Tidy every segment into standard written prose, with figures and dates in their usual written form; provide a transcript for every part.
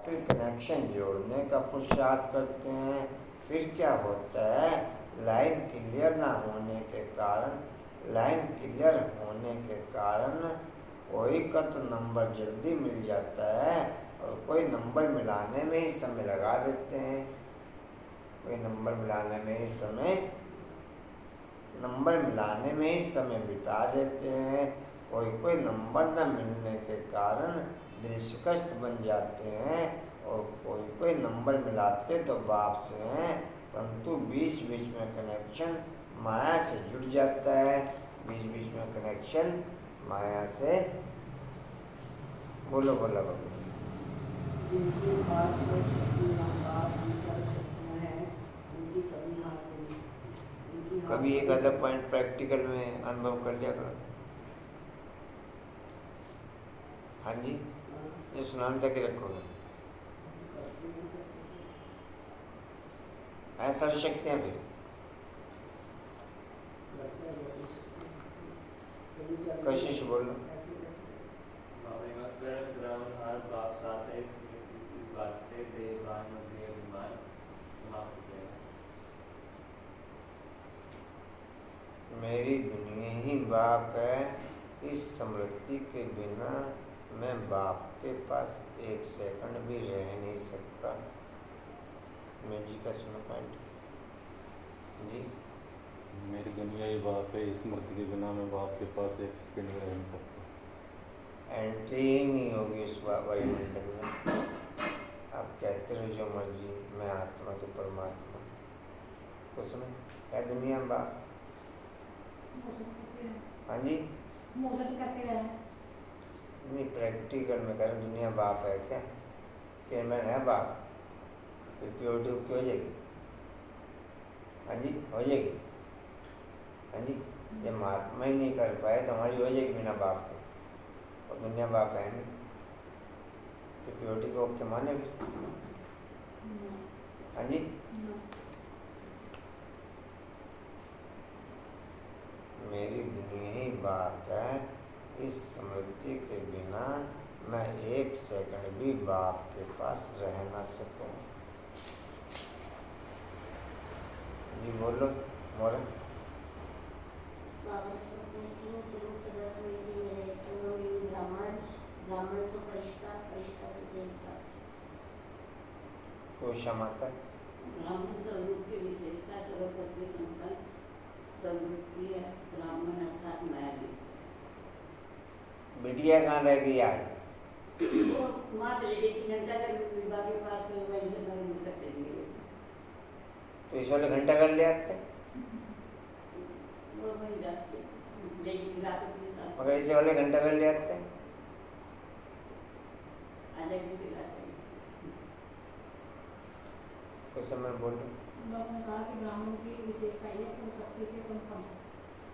फिर कनेक्शन जोड़ने का पुरुषार्थ करते हैं। फिर क्या होता है, लाइन क्लियर होने के कारण कोई का तो नंबर जल्दी मिल जाता है और कोई नंबर मिलाने में ही समय लगा देते हैं। नंबर मिलाने में ही समय बिता देते हैं। कोई नंबर न मिलने के कारण दिलशिकस्त बन जाते हैं और कोई नंबर मिलाते तो बाप से हैं, परंतु बीच बीच में कनेक्शन माया से जुड़ जाता है। माया से बोलो बोला बाबू। जिनके पास शक्तियाँ बाप की सब शक्तियाँ हैं, उनकी कभी हार नहीं। कभी एक आधा पॉइंट प्रैक्टिकल में अनुभव कर लिया करो। हाँ जी, ये सुनाने तक ही रखोगे। ऐसा शक्तियाँ फिर कशिश बोलो। मेरी दुनिया ही बाप है, इस स्मृति के बिना मैं बाप के पास एक सेकंड भी रह नहीं सकता। मैं जी का सुनो पॉइंट जी। मेरी दुनिया ही बाप है, इस स्मृति के बिना मैं बाप के पास एक सेकंड भी रह नहीं सकता। एंट्री ही नहीं होगी उस वायुमंडल में। आप कहते रहो जो मर्जी, मैं आत्मा तो परमात्मा। कुछ में है दुनिया में बाप। हाँ जी, नहीं प्रैक्टिकल में करें, दुनिया बाप है क्या? फिर मैं है बाप, फिर प्योरिटी क्यों हो जाएगी? हाँ जी, हो जाएगी। हाँ जी, ये महात्मा ही नहीं कर पाए तो हमारी हो जाएगी बिना बाप के, और दुनिया बाप है नहीं तो प्योरिटी को क्या माने भी? हाँ जी, मेरी दुनिया ही बाप है, इस स्मृति के बिना मैं एक सेकंड भी बाप के पास रह ना सकूं। जी बोलो मोरा। बाबा ने अपने 3 स्वरूप सदा स्मृति में रहे। संगम युग ब्राह्मण से फरिश्ता से देवता। कोशा माता। ब्राह्मण स्वरूप की विशेषता सर्वशक्ति संपन्न स्वरूप की है। ब्राह्मण अर्थात मायावी। बिटिया कहाँ रह गई आज? वहाँ चली गई 3 घंटा कर विवाह के पास, वहीं से 9 मिनट तक चली गई। तो इस वाले घंटा कर ले आते, वो वहीं जाती लेकिन रात अपने साथ मगर इसे वाले घंटा कर ले आते आ जाएगी फिर आ जाएगी। कुछ समय बोलो। लोग ने कहा कि ब्राह्मण की विशेषता ये सर्वशक्ति से संपन्न।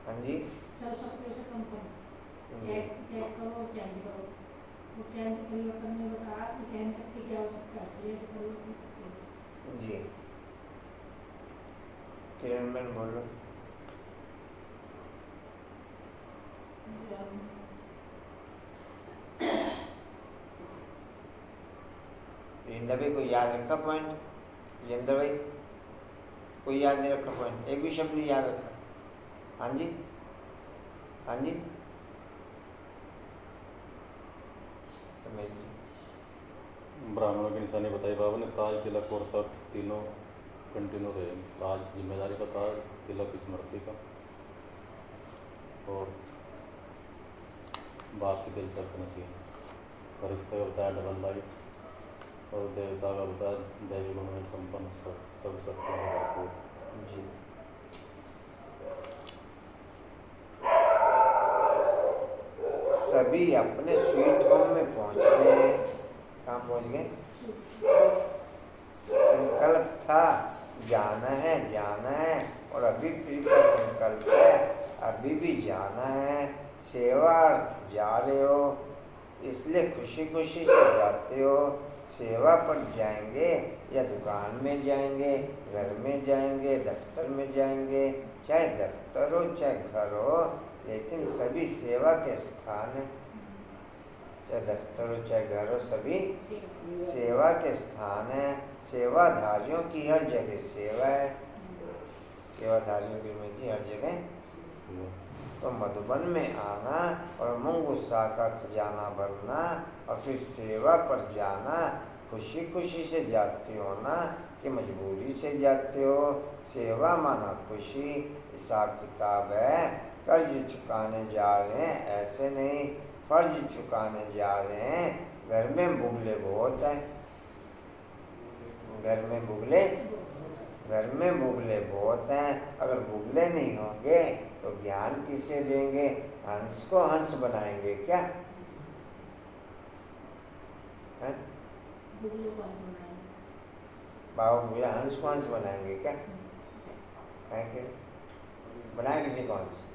हाँ जी, सर्वशक्ति से संपन्न। जी चेक करो और चेंज करो। वो चेंज परिवर्तन में बताया कि सहन शक्ति की आवश्यकता है, परिवर्तन शक्ति। जी किरण मैन बोलो। रिंदा भाई कोई याद रखा पॉइंट? जिंदर भाई कोई याद नहीं रखा पॉइंट? एक भी शब्द नहीं याद रखा? हाँ जी, हाँ जी, नहीं जी। ब्राह्मणों की निशानी बताई बाबा ने, ताज, तिलक और तख्त तीनों कंटिन्यू रहे। ताज जिम्मेदारी का ताज, तिलक स्मृति का, और बाप की दिल तक नसीब। फरिश्ते का बताया डबल लाइट, और देवता का बताया दैवी गुण में संपन्न सब शक्तियों से भरपूर। जी सभी अपने स्वीट होम में पहुंच गए। कहाँ पहुंच गए? संकल्प था जाना है और अभी फिर का संकल्प है, अभी भी जाना है। सेवार्थ जा रहे हो, इसलिए खुशी खुशी से जाते हो। सेवा पर जाएंगे या दुकान में जाएंगे, घर में जाएंगे, दफ्तर में जाएंगे, चाहे दफ्तर हो चाहे घर हो, लेकिन सभी सेवा के स्थान हैं। चाहे दफ्तर हो चाहे घर हो, सभी सेवा। सेवा के स्थान है। सेवाधारियों की हर जगह सेवा है। सेवाधारियों की में हर जगह। तो मधुबन में आना और मुंगुसा का खजाना भरना और फिर सेवा पर जाना, खुशी खुशी से जाते हो ना कि मजबूरी से जाते हो। सेवा माना खुशी, हिसाब किताब है। कर्ज चुकाने जा रहे हैं ऐसे नहीं, फर्ज चुकाने जा रहे हैं। घर में बुगले बहुत हैं, घर में बुगले बहुत हैं। अगर बुगले नहीं होंगे तो ज्ञान किसे देंगे? हंस को हंस बनाएंगे क्या? हैं? बुगले को हम बनाएंगे। बाबा भैया हंस को हंस बनाएंगे क्या? है कि बनाए किसी को हंस?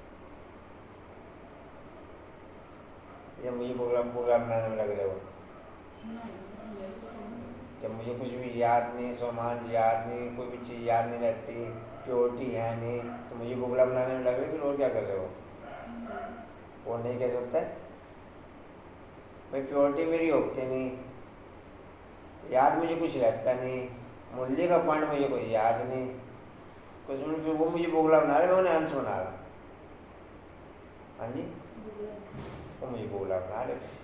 ये मुझे प्रोग्राम बनाने में लग रहे हो। जब मुझे कुछ भी याद नहीं, सामान याद नहीं, कोई भी चीज़ याद नहीं रहती, प्योरिटी है नहीं, तो मुझे बुगला बनाने में लग रही है। फिर और क्या कर रहे हो? वो नहीं कह सकता भाई, प्योरिटी मेरी होती नहीं, याद मुझे कुछ रहता नहीं, मूल्य का पॉइंट मुझे कोई याद नहीं, कुछ में फिर वो मुझे बुगला बना रहे, मैं उन्हें हंस बना रहा। हाँ जी, वो मुझे बुगला बना रहे।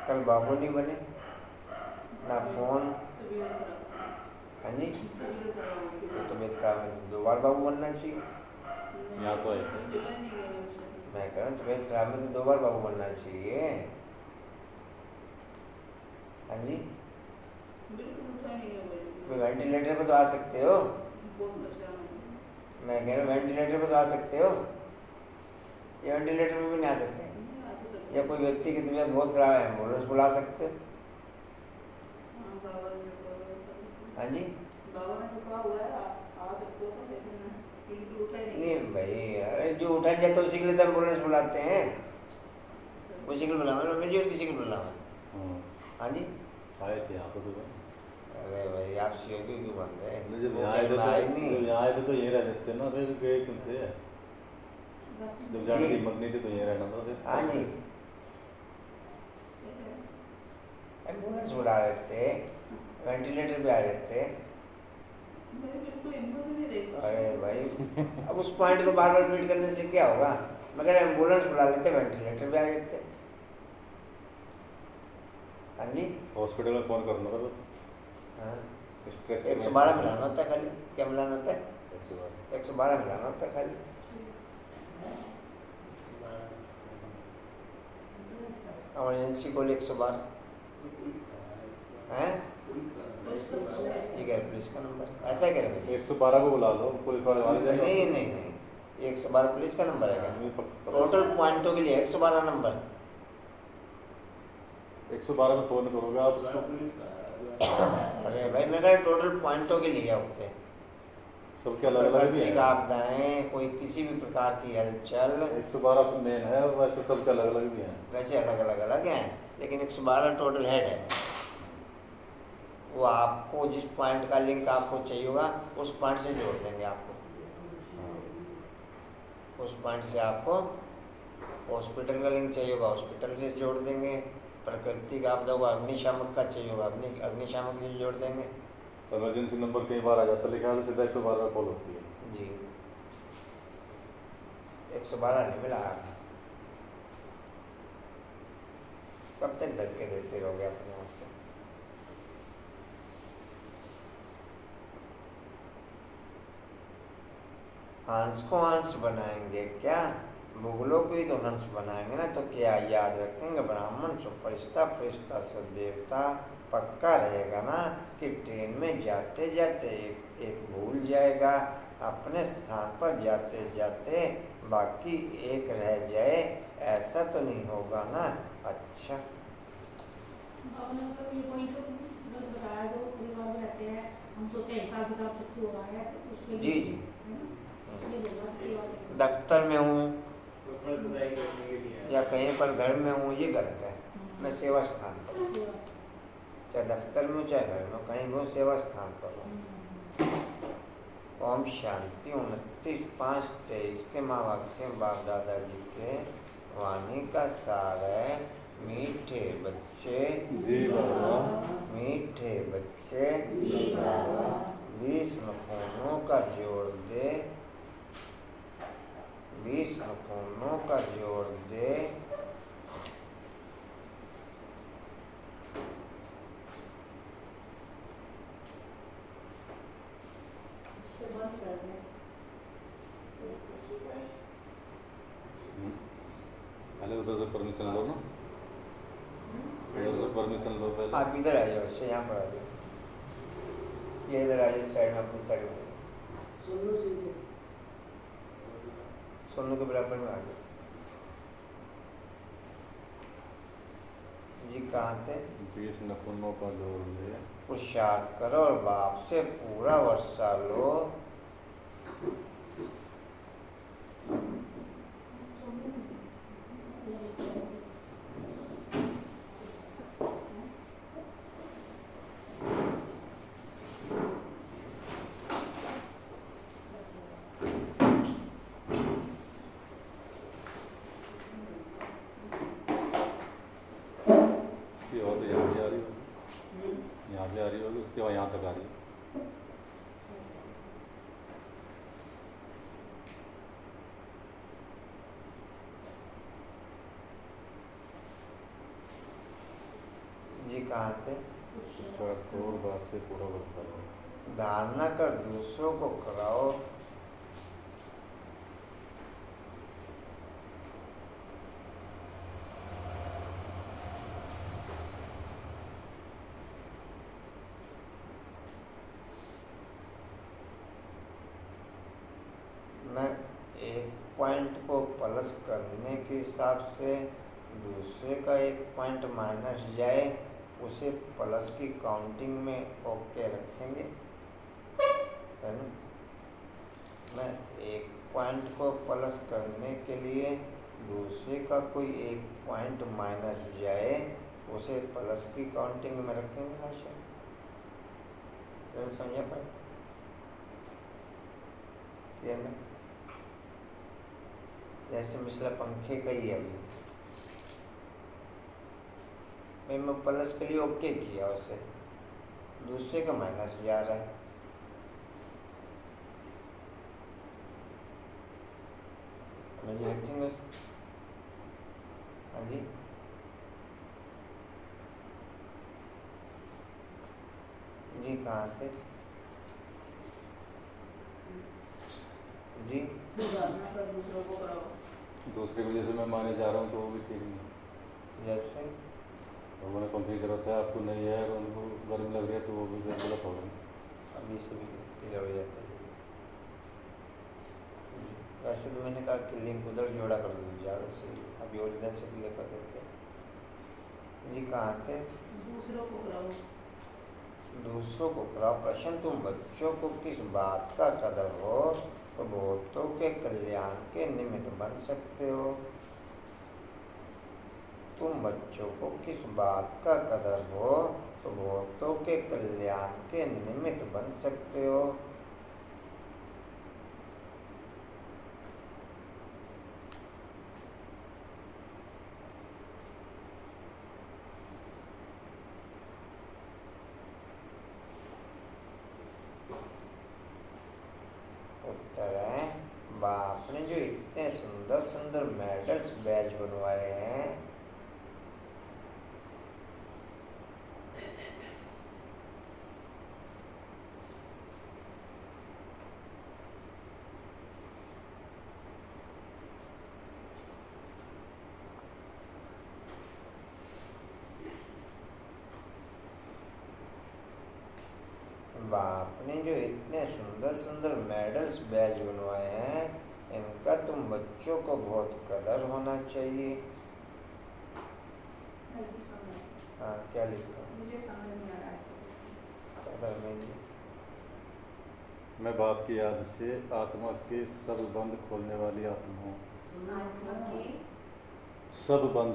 कल बाबू नहीं बने ना फोन। हाँ जी, तो तबीयत खराब है, 2 बार बाबू बनना चाहिए। यहाँ तो आए थे। मैं कह रहा हूँ तबीयत खराब में तो 2 बार बाबू बनना चाहिए। हाँ जी, वेंटिलेटर पे तो आ सकते हो। मैं कह रहा हूँ वेंटिलेटर पे तो आ सकते हो, ये वेंटिलेटर पे भी नहीं आ सकते। या कोई व्यक्ति की तबीयत बहुत खराब है, एम्बुलेंस बुला सकते हो। हाँ जी, नहीं भाई, अरे जो उठा जाए तो उसी के लिए तो एम्बुलेंस बुलाते हैं, उसी को बुलावा मम्मी जी और किसी को बुलावा। हाँ जी, आए थे यहाँ तो सुबह। अरे भाई आप सीओबी क्यों बन रहे हैं? जब वो यहाँ आए थे कहना है तो नहीं। यहाँ आए थे तो यहीं रह सकते ना, फिर गए क्यों थे? जब जाने की जी। हिम्मत नहीं थी तो यहीं रहना था फिर। हाँ जी, एम्बुलेंस बुला लेते, वेंटिलेटर पे आ जाते। अरे भाई, अब उस पॉइंट को बार बार रिपीट करने से क्या होगा? मगर एम्बुलेंस बुला लेते, वेंटिलेटर पे आ जाते। हाँ जी, हॉस्पिटल में फ़ोन करना था बस। हाँ, स्ट्रक्चर 112 मिलाना होता है खाली। क्या मिलाना होता है? 112 मिलाना होता है खाली। इमरजेंसी कॉल 112 है। ये क्या पुलिस का नंबर है? ऐसा क्या है? 112 को बुला लो, पुलिस वाले वहाँ जाएंगे। नहीं नहीं नहीं, 112 पुलिस का नंबर है क्या? नहीं, पक्का। टोटल पॉइंटों के लिए 112 नंबर। 112 में फ़ोन करोगे आप उसको। अरे भाई मैं कह रहा टोटल पॉइंटों के लिए ओके। सबके अलग अलग भी प्राकृतिक है। आपदाएं, कोई किसी भी प्रकार की हलचल, 112 से मेन है, वैसे सबके अलग अलग भी हैं। वैसे अलग हैं, लेकिन 112 टोटल हेड है। वो आपको जिस पॉइंट का लिंक आपको चाहिए होगा उस पॉइंट से जोड़ देंगे आपको। उस पॉइंट से आपको हॉस्पिटल का लिंक चाहिए होगा, हॉस्पिटल से जोड़ देंगे। प्राकृतिक आपदा को अग्निशामक का चाहिए होगा, अग्निशामक से जोड़ देंगे। इमरजेंसी नंबर कई बार आ जाता है, लिखा है तो सीधा 112 कॉल होती है। जी, 112 नहीं मिला। कब तक धक्के देते रहोगे अपने आप को? हंस को हंस बनाएंगे क्या? मुगलों को ही तो हंस बनाएंगे ना, तो क्या याद रखेंगे? ब्राह्मण सो फरिश्ता, फरिश्ता सो देवता। पक्का रहेगा ना कि ट्रेन में जाते जाते एक भूल जाएगा, अपने स्थान पर जाते जाते बाकी एक रह जाए, ऐसा तो नहीं होगा ना? अच्छा, आपने मतलब ये पॉइंट तो बस बताया, जो परिवार में रहते हैं, हम सोचते हैं हिसाब किताब छुट्टी हो रहा है तो उसके जी लिए जी, है ना, ये होगा परिवार में। दफ्तर में हूँ या कहीं पर घर में हूँ, ये गलत है। मैं सेवा स्थान पर हूँ, चाहे दफ्तर में हूँ चाहे घर में हूँ, कहीं भी हूँ सेवा स्थान पर हूँ। ओम शांति। 29/5/23 के महावाक्य बाप दादाजी के वाणी का सार है। मीठे बच्चे जी बाबा। मीठे बच्चे 20 नखूनों का जोड़ दे, 20 नखूनों का जोड़ दे। इससे बंद कर दे। पहले उधर से परमिशन लो ना, उधर से परमिशन लो पहले। आप इधर आ जाओ, से यहाँ पर आ जाओ। ये इधर आ जाओ साइड में, अपनी साइड में। सोनू सीधे सोनू के बराबर में आ जाओ। जी कहाँ थे? 20 नखूनों का जोड़ दे। पुरुषार्थ करो और बाप से पूरा वर्षा लो। ये और तो यहाँ से आ रही होगी, यहाँ से आ रही होगी, उसके बाद यहाँ तक आ रही है। जी कहाँ थे? पुरुषार्थ करो और बाप से पूरा वर्षा लो। धारणा कर दूसरों को कराओ। मैं एक पॉइंट को प्लस करने के हिसाब से दूसरे का एक पॉइंट माइनस जाए, उसे प्लस की काउंटिंग में ओके रखेंगे, है ना। मैं एक पॉइंट को प्लस करने के लिए दूसरे का कोई एक पॉइंट माइनस जाए, उसे प्लस की काउंटिंग में रखेंगे। आशा समझा पर ये ना, जैसे मिसला पंखे का ही है। अभी मैं प्लस के लिए ओके किया, उसे दूसरे का माइनस जा रहा है। मैं जी रखेंगे उसे। हाँ जी जी कहाँ थे? जी धारणा कर दूसरों को कराओ। दूसरे की वजह से मैं माने जा रहा हूँ तो वो भी ठीक नहीं। जैसे लोगों ने पंखे की जरूरत है, आपको नहीं है, और उनको गर्मी लग रही है, तो वो भी गलत होगा। अभी से भी क्लियर हो जाता है। वैसे तो मैंने कहा कि लिंक उधर जोड़ा कर दूँ ज़्यादा से, अभी ओरिजिनल से क्लियर कर देते हैं। जी कहाँ थे? दूसरों को कराओ। दूसरों को कराओ। प्रश्न, तुम बच्चों को किस बात का कदर हो तो बहुतों के कल्याण के निमित्त बन सकते हो। तुम बच्चों को किस बात का कदर हो तो बहुतों के कल्याण के निमित्त बन सकते हो। उत्तर है, बाप ने जो इतने सुंदर सुंदर मेडल्स बैज बनवाए हैं, बाप ने जो इतने सुंदर सुंदर मेडल्स बैज बनवाए हैं, इनका तुम बच्चों को बहुत कदर होना चाहिए। हाँ क्या लिखा? मुझे समझ नहीं आ रहा है। कदर में जी। मैं बाप की याद से आत्मा के सब बंद खोलने वाली आत्मा हूँ। आत्मा के सब बंद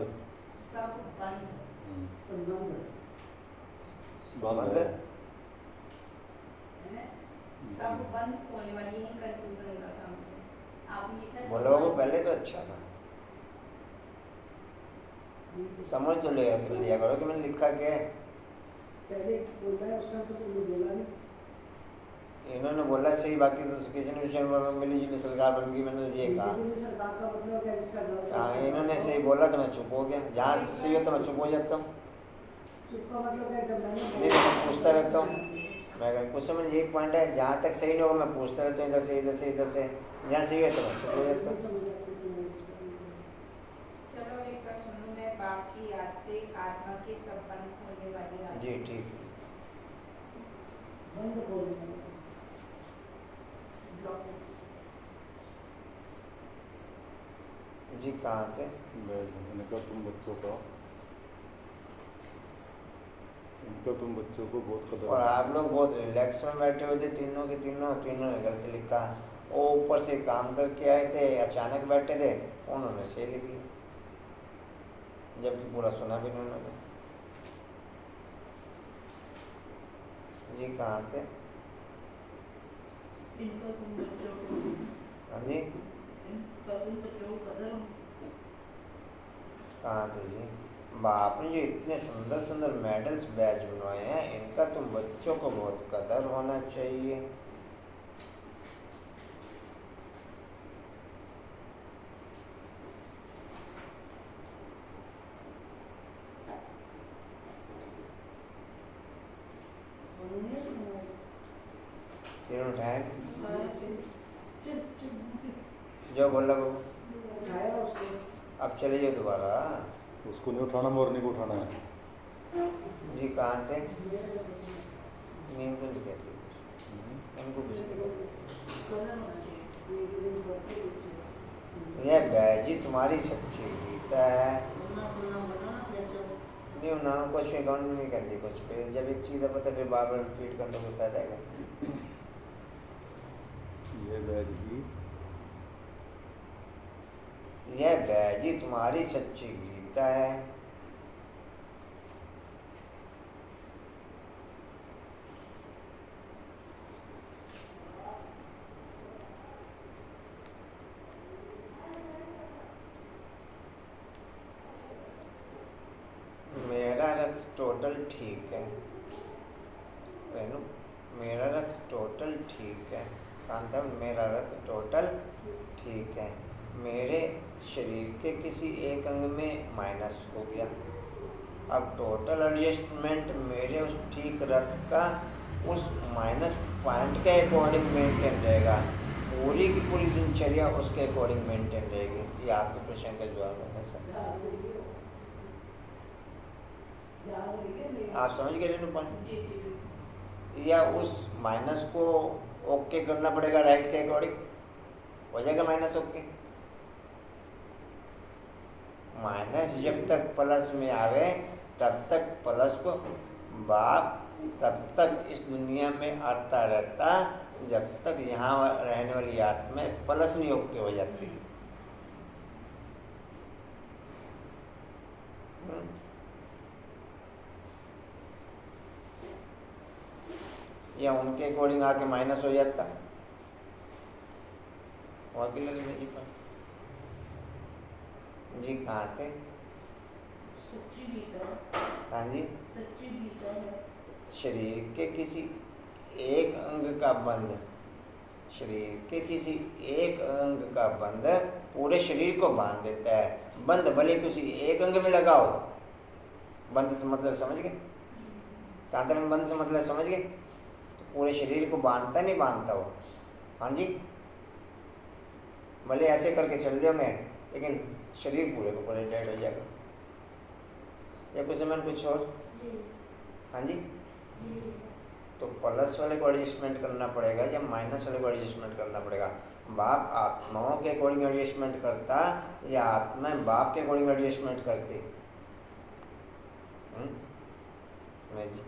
सब बंद संबंध बंद बंद है। है। सब बंद खोलने वाली ही कंफ्यूजन हो रहा था मुझे। आपने लिखा बोला वो पहले तो अच्छा था, समझ तो लिया करो कि मैंने लिखा क्या है। पहले बोलता है उसका तो तुमने बोला नहीं। इन्होंने बोला सही, बाकी तो किसी ने विषय में मिली जुली सरकार बन गई, मैंने ये कहा। बीजेपी सरकार का मतलब क्या, जिसका गलत है, हाँ, उसका इन्होंने गलत सही है। बोला तो मैं चुप हो गया, जहाँ सही हो तो मैं चुप हो जाता हूँ। चुप का मतलब क्या, जब मैंने नहीं, मैं पूछता रहता हूँ। मैं कुछ समझ एक पॉइंट है, जहाँ तक सही नहीं होगा मैं पूछता रहता हूँ, इधर से इधर से इधर से, जहाँ सही है तो मैं चुप हो जाता हूँ। चलो एक बार सुनो, मैं बाप की याद से आत्मा के सब बंद खोलने वाली आत्मा। जी ठीक है। बंद खोल ब्लॉकेज। जी कहाँ थे? इनका तुम बच्चों को बहुत कदर और आप लोग बहुत रिलैक्स में बैठे हुए थे, तीनों के तीनों ने गलत लिखा। वो ऊपर से काम करके आए थे, अचानक बैठे थे, उन्होंने सही लिख लिया, जबकि पूरा सुना भी नहीं उन्होंने। जी कहाँ थे? इनका तुम बच्चों को, हाँ जी इनका तुम बच्चों को कदर हो। कहाँ थे जी? बाप ने जो इतने सुंदर सुंदर मेडल्स बैच बनवाए हैं, इनका तुम बच्चों को बहुत कदर होना चाहिए। फिर उठाए जो बोला बाबू, उठाया उसने। अब चले जाओ दोबारा। उसको नहीं उठाना, मोरनी को उठाना है। जी कहाँ थे? नीम को नहीं कहते कुछ, इनको कुछ नहीं कहते। कदर होना चाहिए। यह बैजी तुम्हारी सच्ची गीता है। सुनना सुनना बताना फिर तो नहीं ना कुछ कौन नहीं करती कुछ पे, जब एक चीज़ है पता फिर बार बार रिपीट करने कोई फायदा है? ये बैजी यह बैजी तुम्हारी सच्ची गीता है। मेरा रथ टोटल ठीक है रेनू, मेरा रथ टोटल ठीक है कांता, मेरा रथ टोटल ठीक है। मेरे शरीर के किसी एक अंग में माइनस हो गया, अब टोटल एडजस्टमेंट मेरे उस ठीक रथ का उस माइनस पॉइंट के अकॉर्डिंग मेंटेन रहेगा, पूरी की पूरी दिनचर्या उसके अकॉर्डिंग मेंटेन रहेगी। ये आपके प्रश्न का जवाब है सर। आप समझ गए रेनू पॉइंट? जी जी। या उस माइनस को ओके करना पड़ेगा राइट के अकॉर्डिंग, हो जाएगा माइनस ओके। माइनस जब तक प्लस में आवे तब तक प्लस को बाप तब तक इस दुनिया में आता रहता, जब तक यहाँ रहने वाली आत्मा प्लस नहीं ओके हो जाती। या उनके अकॉर्डिंग आके माइनस हो जाता। और भी लगे जी पर जी कहाँ थे? सच्ची गीता, हाँ जी, सच्ची गीता है। शरीर के किसी एक अंग का बंध, शरीर के किसी एक अंग का बंध पूरे शरीर को बांध देता है। बंध भले किसी एक अंग में लगाओ, बंध से मतलब समझ गए? कांतर में बंध से मतलब समझ गए? तो पूरे शरीर को बांधता नहीं बांधता वो। हाँ जी, भले ऐसे करके चल जाओगे लेकिन शरीर पूरे को पूरे डेड हो जाएगा। या कुछ समय कुछ और? हाँ जी, तो प्लस वाले को एडजस्टमेंट करना पड़ेगा या माइनस वाले को एडजस्टमेंट करना पड़ेगा? बाप आत्माओं के अकॉर्डिंग एडजस्टमेंट करता या आत्मा बाप के अकॉर्डिंग एडजस्टमेंट करती? मैं जी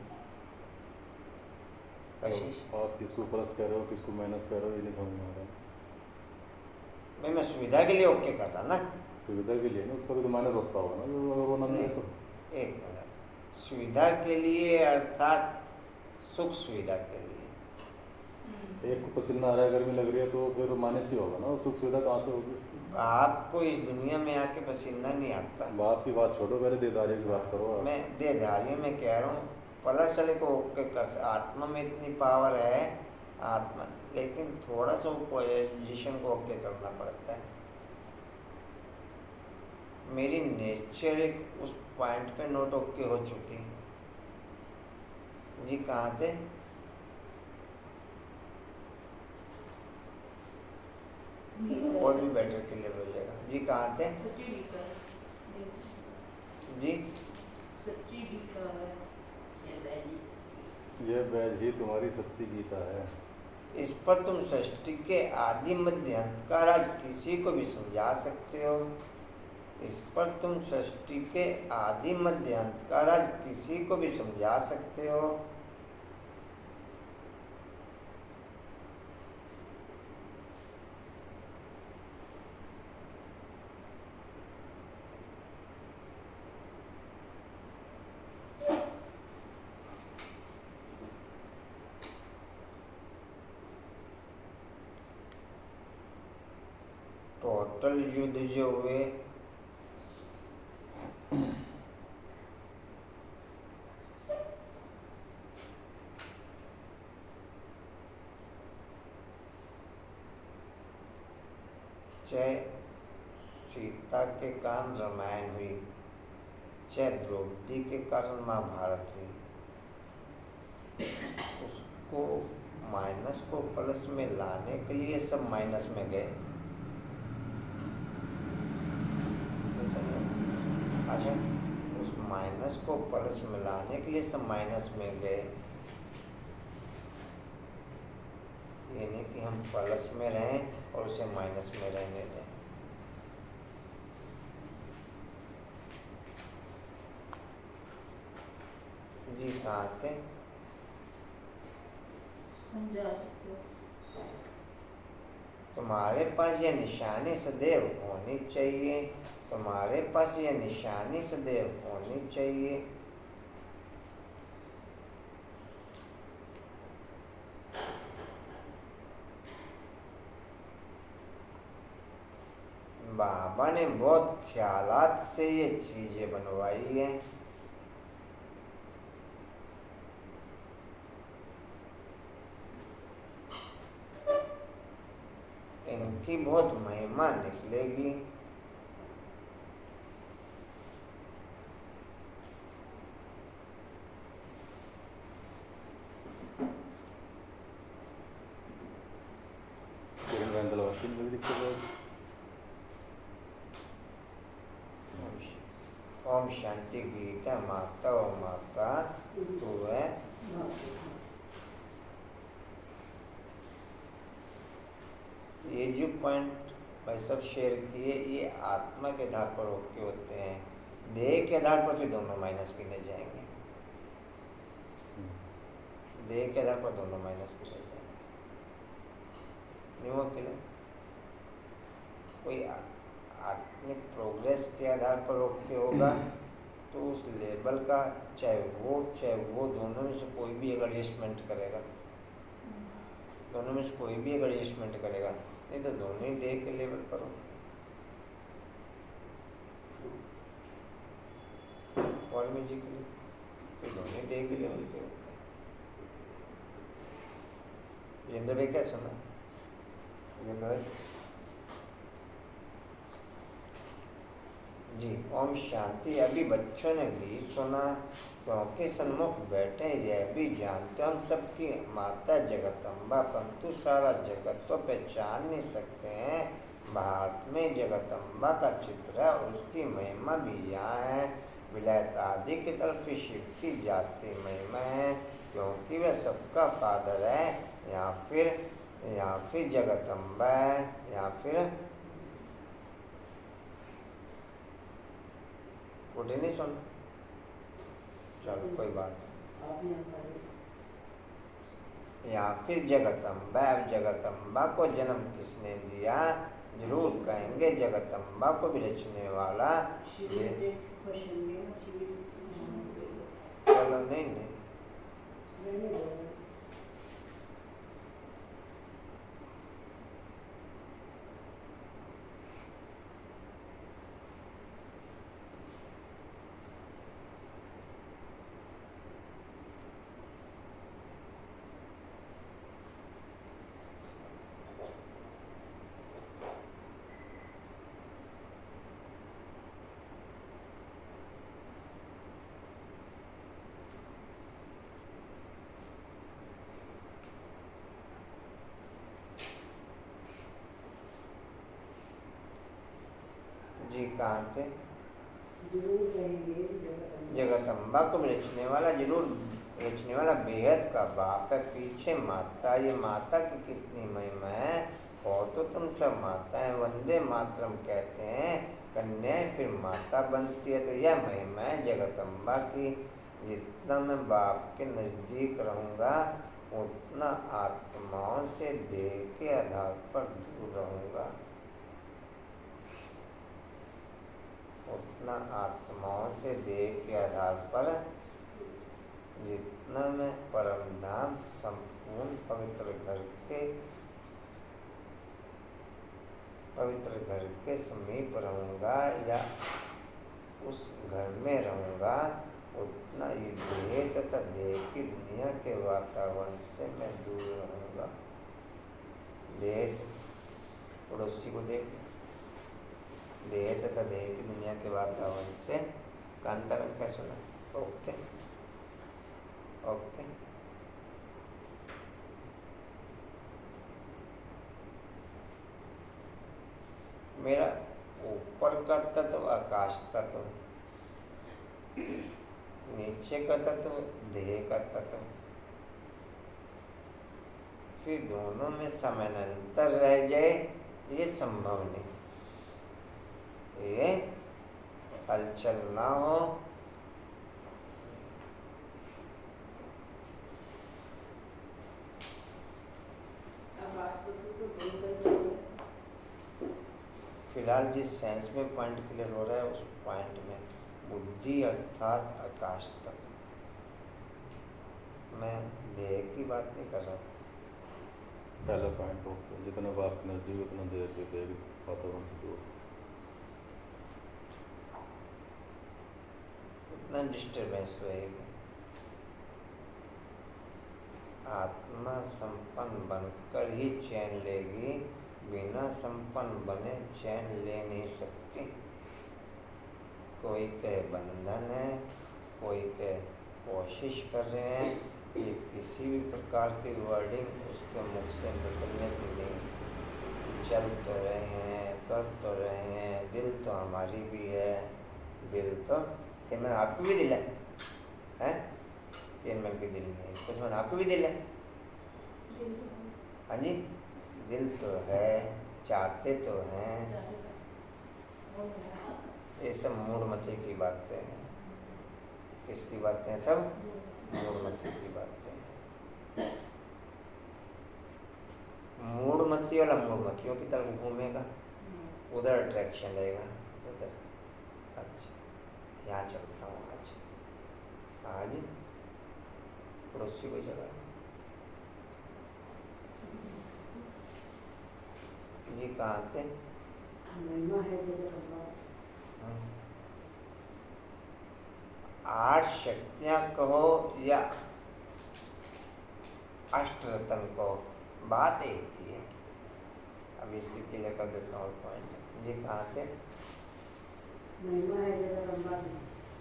कशिश, आप किसको प्लस कह रहे हो, किसको माइनस कह रहे हो, ये नहीं समझ में आ रहा। भाई मैं सुविधा के लिए ओके कर रहा ना। सुविधा के लिए ना, उसका भी तो माइनस होता होगा ना, वो नंबर है तो। एक मिनट, सुविधा के लिए अर्थात सुख सुविधा के लिए, एक को पसीना आ रहा है, गर्मी लग रही है, तो फिर तो माइनस ही होगा ना, सुख सुविधा कहाँ से होगी उसकी? बाप को इस दुनिया में आके पसीना नहीं आता। बाप की बात छोड़ो, पहले देदारी की बात करो आप। मैं देहधारी में कह रहा हूँ, पलसले को ओके कर, आत्मा में इतनी पावर है आत्मा, लेकिन थोड़ा सा वो पोजिशन को ओके करना पड़ता है। मेरी नेचर एक उस पॉइंट पे नोट ओके हो चुकी। जी कहाँ थे? और भी बेटर क्लियर हो जाएगा। जी कहाँ थे? सच्ची गीता है। जी सच्ची गीता है। ये बैज ही तुम्हारी सच्ची गीता है। इस पर तुम सृष्टि के आदि मध्य अंत का राज किसी को भी समझा सकते हो। इस पर तुम सृष्टि के आदि मध्य अंत का राज किसी को भी समझा सकते हो। टोटल युद्ध जो हुए, चाहे सीता के कारण रामायण हुई, चाहे द्रौपदी के कारण महाभारत हुई, उसको माइनस को प्लस में लाने के लिए सब माइनस में गए। अच्छा, उस माइनस को प्लस में लाने के लिए सब माइनस में गए। ये नहीं कि हम प्लस में रहें और उसे माइनस में रहने दें। जी कहाँ थे? समझा सकते हो। तुम्हारे पास यह निशानी सदैव होनी चाहिए। तुम्हारे पास यह निशानी सदैव होनी चाहिए। बाबा ने बहुत ख्यालात से ये चीजें बनवाई हैं। इनकी बहुत महिमा निकलेगी। कोई दिक्कत है? ओम शांति गीता माता ओ माता तू है। ये जो पॉइंट भाई सब शेयर किए, ये आत्मा के आधार पर ओके होते हैं। देह के आधार पर फिर दोनों माइनस गिने जाएंगे। देह के आधार पर दोनों माइनस गिने जाएंगे। नहीं वो के कोई आत्मिक प्रोग्रेस के आधार पर ओके होगा तो उस लेवल का चाहे वो दोनों में से कोई भी अगर एडजस्टमेंट करेगा, दोनों में से कोई भी अगर एडजस्टमेंट करेगा, नहीं तो दोनों ही देह के लेवल पर हो। वाल्मीकि के लिए फिर दोनों ही देह के लेवल पे होते हैं। जिंदर भाई क्या सुना? जिंदर भाई जी ओम शांति। अभी बच्चों ने भी सुना, क्योंकि सन्मुख बैठे यह भी जानते हम सबकी माता जगदम्बा, परंतु सारा जगत तो पहचान नहीं सकते हैं। भारत में जगदम्बा का चित्र है और उसकी महिमा भी यहाँ है। विलायत आदि की तरफ शिव की जास्ती महिमा है, क्योंकि वह सबका फादर है। या फिर जगदम्बा है, या फिर उठे नहीं सुन। चलो कोई बात नहीं। या फिर जगदम्बा। जगदम्बा को जन्म किसने दिया? जरूर कहेंगे जगदम्बा को भी रचने वाला। चलो नहीं जी कहाँ थे? जरूर कहेंगे जगदम्बा। जगदम्बा को रचने वाला जरूर रचने वाला बेहद का बाप है। पीछे माता, ये माता की कितनी महिमा है। हो तो तुम सब माता है, वंदे मातरम कहते हैं, कन्याएं फिर माता बनती है। तो यह महिमा है जगदम्बा की। जितना मैं बाप के नज़दीक रहूँगा उतना आत्माओं से देह के आधार पर दूर रहूँगा, उतना आत्माओं से देह के आधार पर जितना मैं परम धाम संपूर्ण पवित्र घर के समीप रहूँगा या उस घर में रहूँगा, उतना ये देह तथा देह की दुनिया के वातावरण से मैं दूर रहूँगा। देह, पड़ोसी को देख, देह तथा देह की दुनिया के वातावरण से कांतारण क्या सुना? Okay okay. मेरा ऊपर का तत्व आकाश तत्व, नीचे का तत्व देह का तत्व, फिर दोनों में समानांतर रह जाए ये संभव नहीं। ये हलचल ना हो, फिलहाल जिस सेंस में पॉइंट क्लियर हो रहा है उस पॉइंट में बुद्धि अर्थात आकाश तत्व, मैं देह की बात नहीं कर रहा हूँ। पहला पॉइंट ओके, जितना बाप के नज़दीक उतना देह के देह वातावरण से दूर, उतना डिस्टर्बेंस रहेगा। आत्मा संपन्न बनकर ही चैन लेगी, बिना संपन्न बने चैन ले नहीं सकती। कोई कहे बंधन है, कोई कहे कोशिश कर रहे हैं, ये किसी भी प्रकार की वर्डिंग उसके मुख से निकलने की नहीं। कि चल तो रहे हैं, कर तो रहे हैं, दिल तो हमारी भी है, दिल तो ये मैंने आपको भी दिल है, ये मैं भी दिल नहीं, कुछ मैंने आपको भी दिल है। हाँ जी, दिल तो है, चाहते तो हैं, ये सब मूढ़मती की बातें हैं। किसकी बातें हैं? सब मूढ़मती की बातें हैं। मूढ़मती वाला मूढ़मतियों की तरफ घूमेगा, उधर अट्रैक्शन रहेगा, उधर। अच्छा, यहाँ चलता हूँ आज, आज पड़ोसी को जगह जी कहाँ थे? महिमा है जगदम्बा। 8 शक्तियाँ कहो या अष्टरत्न कहो, बात एक ही है। अब इसकी क्लियर कर देता हूँ पॉइंट। जी कहाँ थे? महिमा है जगदम्बा की।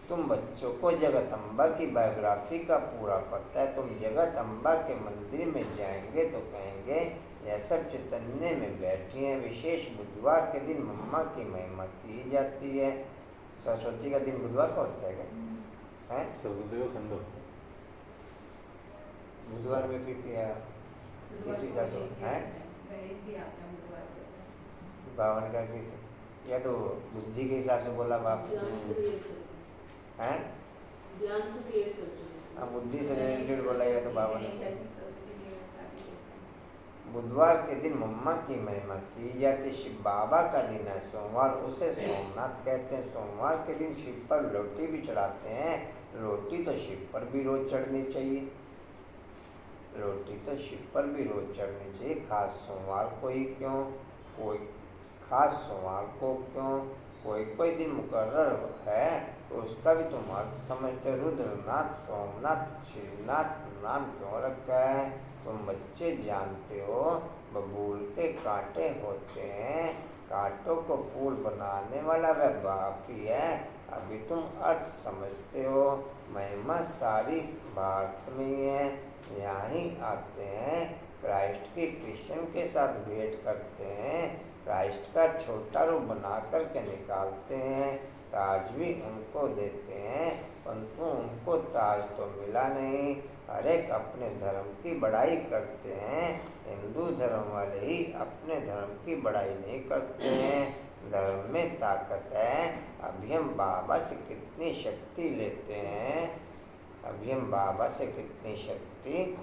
तुम बच्चों को जगदम्बा की बायोग्राफी का पूरा पता है। तुम जगदम्बा के मंदिर में जाएंगे तो कहेंगे यह सब चैतन्य में बैठी हैं। विशेष बुधवार के दिन मम्मा की महिमा की जाती है। सरस्वती का दिन बुधवार को होता है क्या? है सरस्वती का संडे होता है। बुधवार में फिर क्या किस हिसाब से है? बावन का किस, या तो बुद्धि के हिसाब से बोला बाप है, बुद्धि से रिलेटेड बोला या तो बावन। बुधवार के दिन मम्मा की महिमा की जाती। शिव बाबा का दिन है सोमवार, उसे सोमनाथ कहते हैं। सोमवार के दिन शिव पर रोटी भी चढ़ाते हैं। रोटी तो शिव पर भी रोज चढ़नी चाहिए, रोटी तो शिव पर भी रोज चढ़नी चाहिए। खास सोमवार को ही क्यों? कोई खास सोमवार को क्यों? कोई दिन मुकर्रर है तो उसका भी तुम अर्थ समझते। रुद्रनाथ, सोमनाथ, श्रीनाथ नाम क्यों रखा है? तुम बच्चे जानते हो बबूल के कांटे होते हैं, कांटों को फूल बनाने वाला वह बाप ही है। अभी तुम अर्थ समझते हो। महिमा सारी भारत में ही है। यहाँ ही आते हैं, क्राइस्ट की क्रिश्चियन के साथ भेंट करते हैं, क्राइस्ट क्राइस्ट का छोटा रूप बना करके निकालते हैं, ताज भी उनको देते हैं, परंतु उनको ताज तो मिला नहीं। हर एक अपने धर्म की बड़ाई करते हैं। हिंदू धर्म वाले ही अपने धर्म की बड़ाई नहीं करते हैं। धर्म में ताकत है। अभी हम बाबा से कितनी शक्ति लेते हैं, अभी हम बाबा से कितनी शक्ति।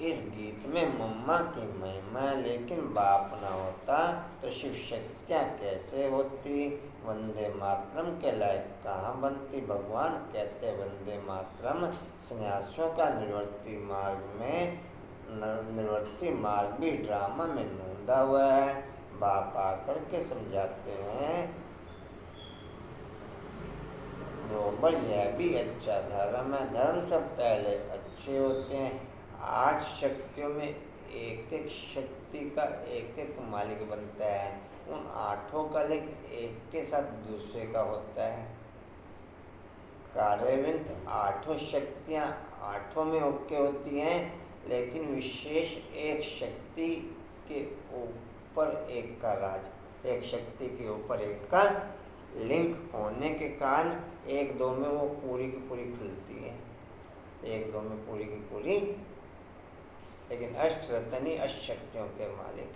इस गीत में मम्मा की महिमा है, लेकिन बाप ना होता तो शिव शक्तियाँ कैसे होती। वंदे मातरम के लायक कहाँ बनती। भगवान कहते वंदे मातरम। सन्यासियों का निर्वर्ती मार्ग भी ड्रामा में नोंदा हुआ है। बाप आकर के समझाते हैं बरोबर, यह भी अच्छा धर्म है। धर्म सब पहले अच्छे होते हैं। 8 शक्तियों में एक एक शक्ति का एक एक मालिक बनता है। उन 8 का लिंक एक के साथ दूसरे का होता है। कार्यवृत्त 8 शक्तियाँ 8 में ओके होती हैं, लेकिन विशेष एक शक्ति के ऊपर एक का राज, एक शक्ति के ऊपर एक का लिंक होने के कारण 1-2 में वो पूरी की पूरी खुलती है, 1-2 में पूरी की पूरी। लेकिन अष्टरत्नी अष्टशक्तियों के मालिक,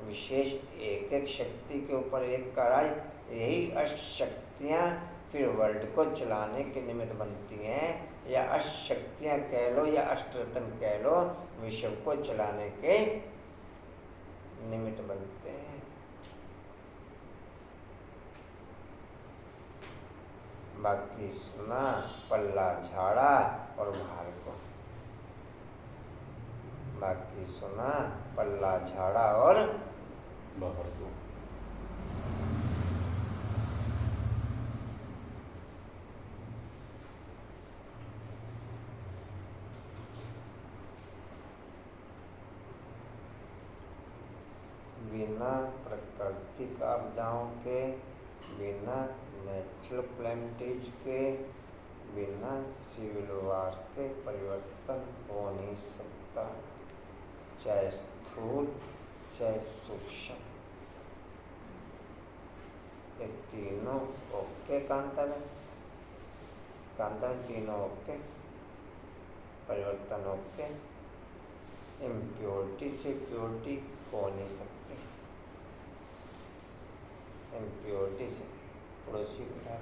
विशेष एक एक शक्ति के ऊपर एक का राज। यही अष्टशक्तियाँ फिर वर्ल्ड को चलाने के निमित्त बनती हैं, या अष्टशक्तियाँ कह लो या अष्टरत्न कह लो, विश्व को चलाने के निमित्त बनते हैं। बाकी सुना पल्ला झाड़ा और भार को, बाकी सुना पल्ला झाड़ा और बाहर को। बिना प्राकृतिक आपदाओं के, बिना नेचुरल कैलेमिटीज के, बिना सिविल वार के परिवर्तन हो नहीं सकता, चाहे स्थूल चाहे सूक्ष्म। ये तीनों ओके कांतर है, कांतर तीनों ओके, परिवर्तन ओके। इम्प्योरिटी से प्योरिटी हो नहीं सकती। इम्प्योरिटी से पड़ोसी उठा,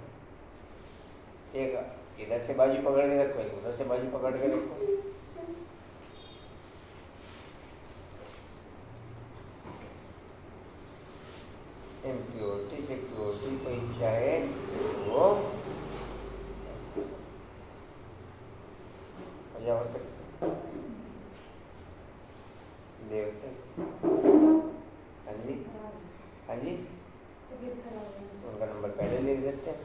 एक इधर से बाजू पकड़ के रखो, एक उधर से बाजू पकड़ के रखो। इम्प्योरिटी से प्योरिटी कोई चाहे वो मजा हो सकता है। देवते, हाँ जी हाँ जी, तबीयत खराब है, उनका नंबर पहले ले लेते हैं।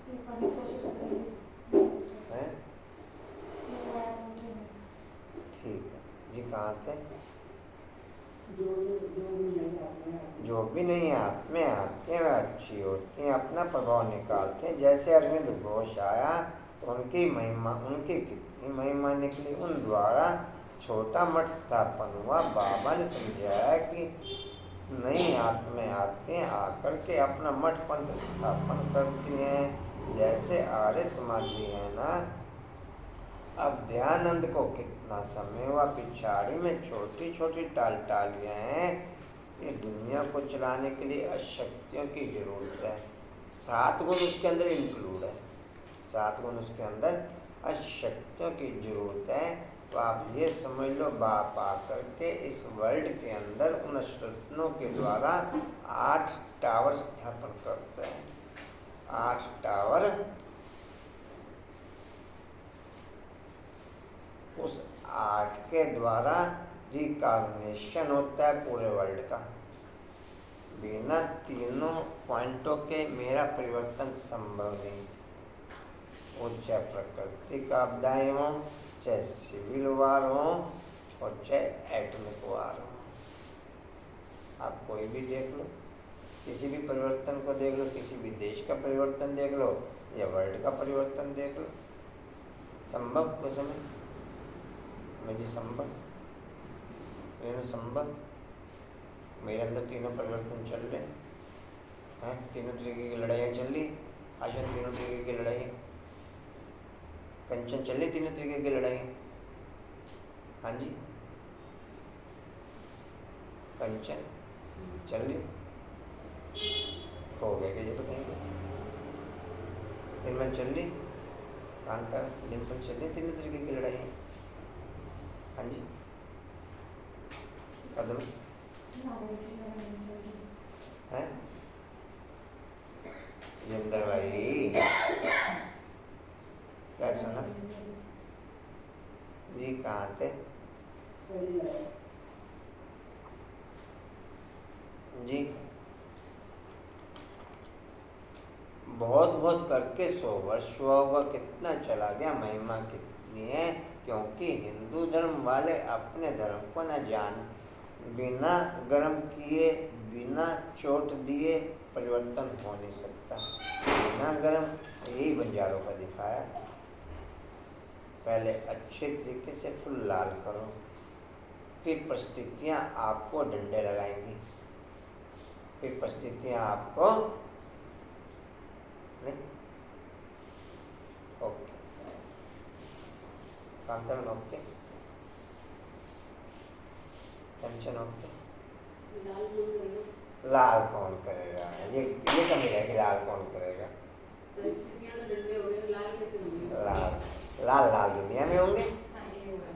ये पानी कोशिश करेंगे हैं? हैं। ठीक है जी। कहाँ थे? जो भी नहीं हाथ में आते हैं वह अच्छी होती हैं, अपना प्रभाव निकालते हैं। जैसे अरविंद घोष आया तो उनकी महिमा, उनकी कितनी महिमा निकली। उन द्वारा छोटा मठ स्थापन हुआ। बाबा ने समझाया कि नई आत्माएं आते हैं, आकर के अपना मठ पंथ स्थापन करती हैं। जैसे आर्य समाजी है ना, अब दयानंद को कितना समय हुआ, पिछाड़ी में छोटी छोटी टालियाँ हैं। इस दुनिया को चलाने के लिए अशक्तियों की जरूरत है। 7 गुण उसके अंदर इंक्लूड है, 7 गुण उसके अंदर अशक्तियों की जरूरत है। तो आप ये समझ लो, बाप आकर के इस वर्ल्ड के अंदर उन अष्टरत्नों के द्वारा 8 टावर स्थापन करते हैं। 8 टावर, उस 8 के द्वारा रिकार्नेशन होता है पूरे वर्ल्ड का। बिना तीनों पॉइंटों के मेरा परिवर्तन संभव नहीं। वो चाहे प्राकृतिक आपदाएं हों, चाहे सिविल वार हो, और चाहे एटमिक वार हो। आप कोई भी देख लो, किसी भी परिवर्तन को देख लो, किसी भी देश का परिवर्तन देख लो या वर्ल्ड का परिवर्तन देख लो, संभव कुछ समय में जी संभव। लेकिन संभव मेरे अंदर तीनों परिवर्तन चल रहे हैं, तीनों तरीके की लड़ाइयाँ चल रही, आशा तीनों तरीके की लड़ाई, कंचन चल रही तीनों तरीके की लड़ाई। हाँ जी, कंचन चल रही, खो गए कि तो कहेंगे, निर्मल चल रही, कांतारा डिम्पल चल रही, तीनों तरीके की लड़ाई। हाँ जी, कदम है जिंदर भाई, क्या सुना जी? कहाँ थे पहली लड़ाई जी? बहुत बहुत करके 100 वर्ष हुआ होगा, कितना चला गया, महिमा कितनी है। क्योंकि हिंदू धर्म वाले अपने धर्म को न जान, बिना गर्म किए, बिना चोट दिए परिवर्तन हो नहीं सकता। बिना गर्म, यही बंजारों का दिखाया। पहले अच्छे तरीके से फुल लाल करो, फिर परिस्थितियाँ आपको डंडे लगाएंगी, फिर परिस्थितियाँ आपको नहीं। ओके, कांतन ओके, टेंशन ओके। लाल बोल रही हो, लाल कौन करेगा? ये कमी है कि लाल कौन करेगा? परिस्थितियाँ तो डंडे हो गए, लाल कैसे होंगे? लाल दुनिया में होंगे हाँ, ये हुआ है।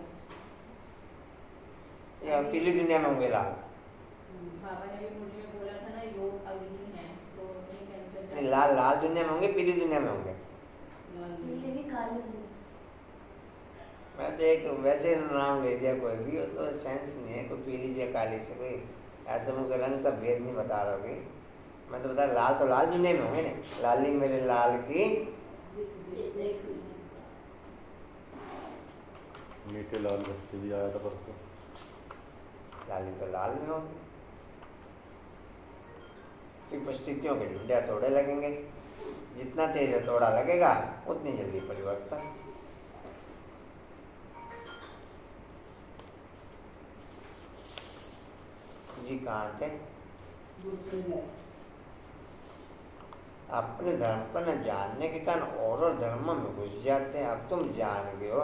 या पीली दुनिया में होंगे लाल? बाबा ने भी मुझे में बोला था ना, योग अग्नि है, तो नहीं कैंसर नहीं, लाल दुनिया में होंगे, पीली दुनिया में होंगे। नीले की काले दुनिया। मैं तो एक वैसे नाम ले दिया, कोई भी हो तो सेंस नहीं है, कोई पीली से काली से, कोई ऐसे मुझे रंग का भेद नहीं बता रहा भाई। मैं तो बता लाल तो लाल दुनिया में होंगे ना, लाली मेरे लाल की मीठे लाल बच्चे भी आया था परसों। लाली तो लाल में होगी, फिर परिस्थितियों के डंडे हथौड़े लगेंगे, जितना तेज हथौड़ा लगेगा उतनी जल्दी परिवर्तन। जी कहाँ थे? दूसरी लड़ाई अपने धर्म को न जानने के कारण और धर्म में घुस जाते हैं। अब तुम जान गए हो,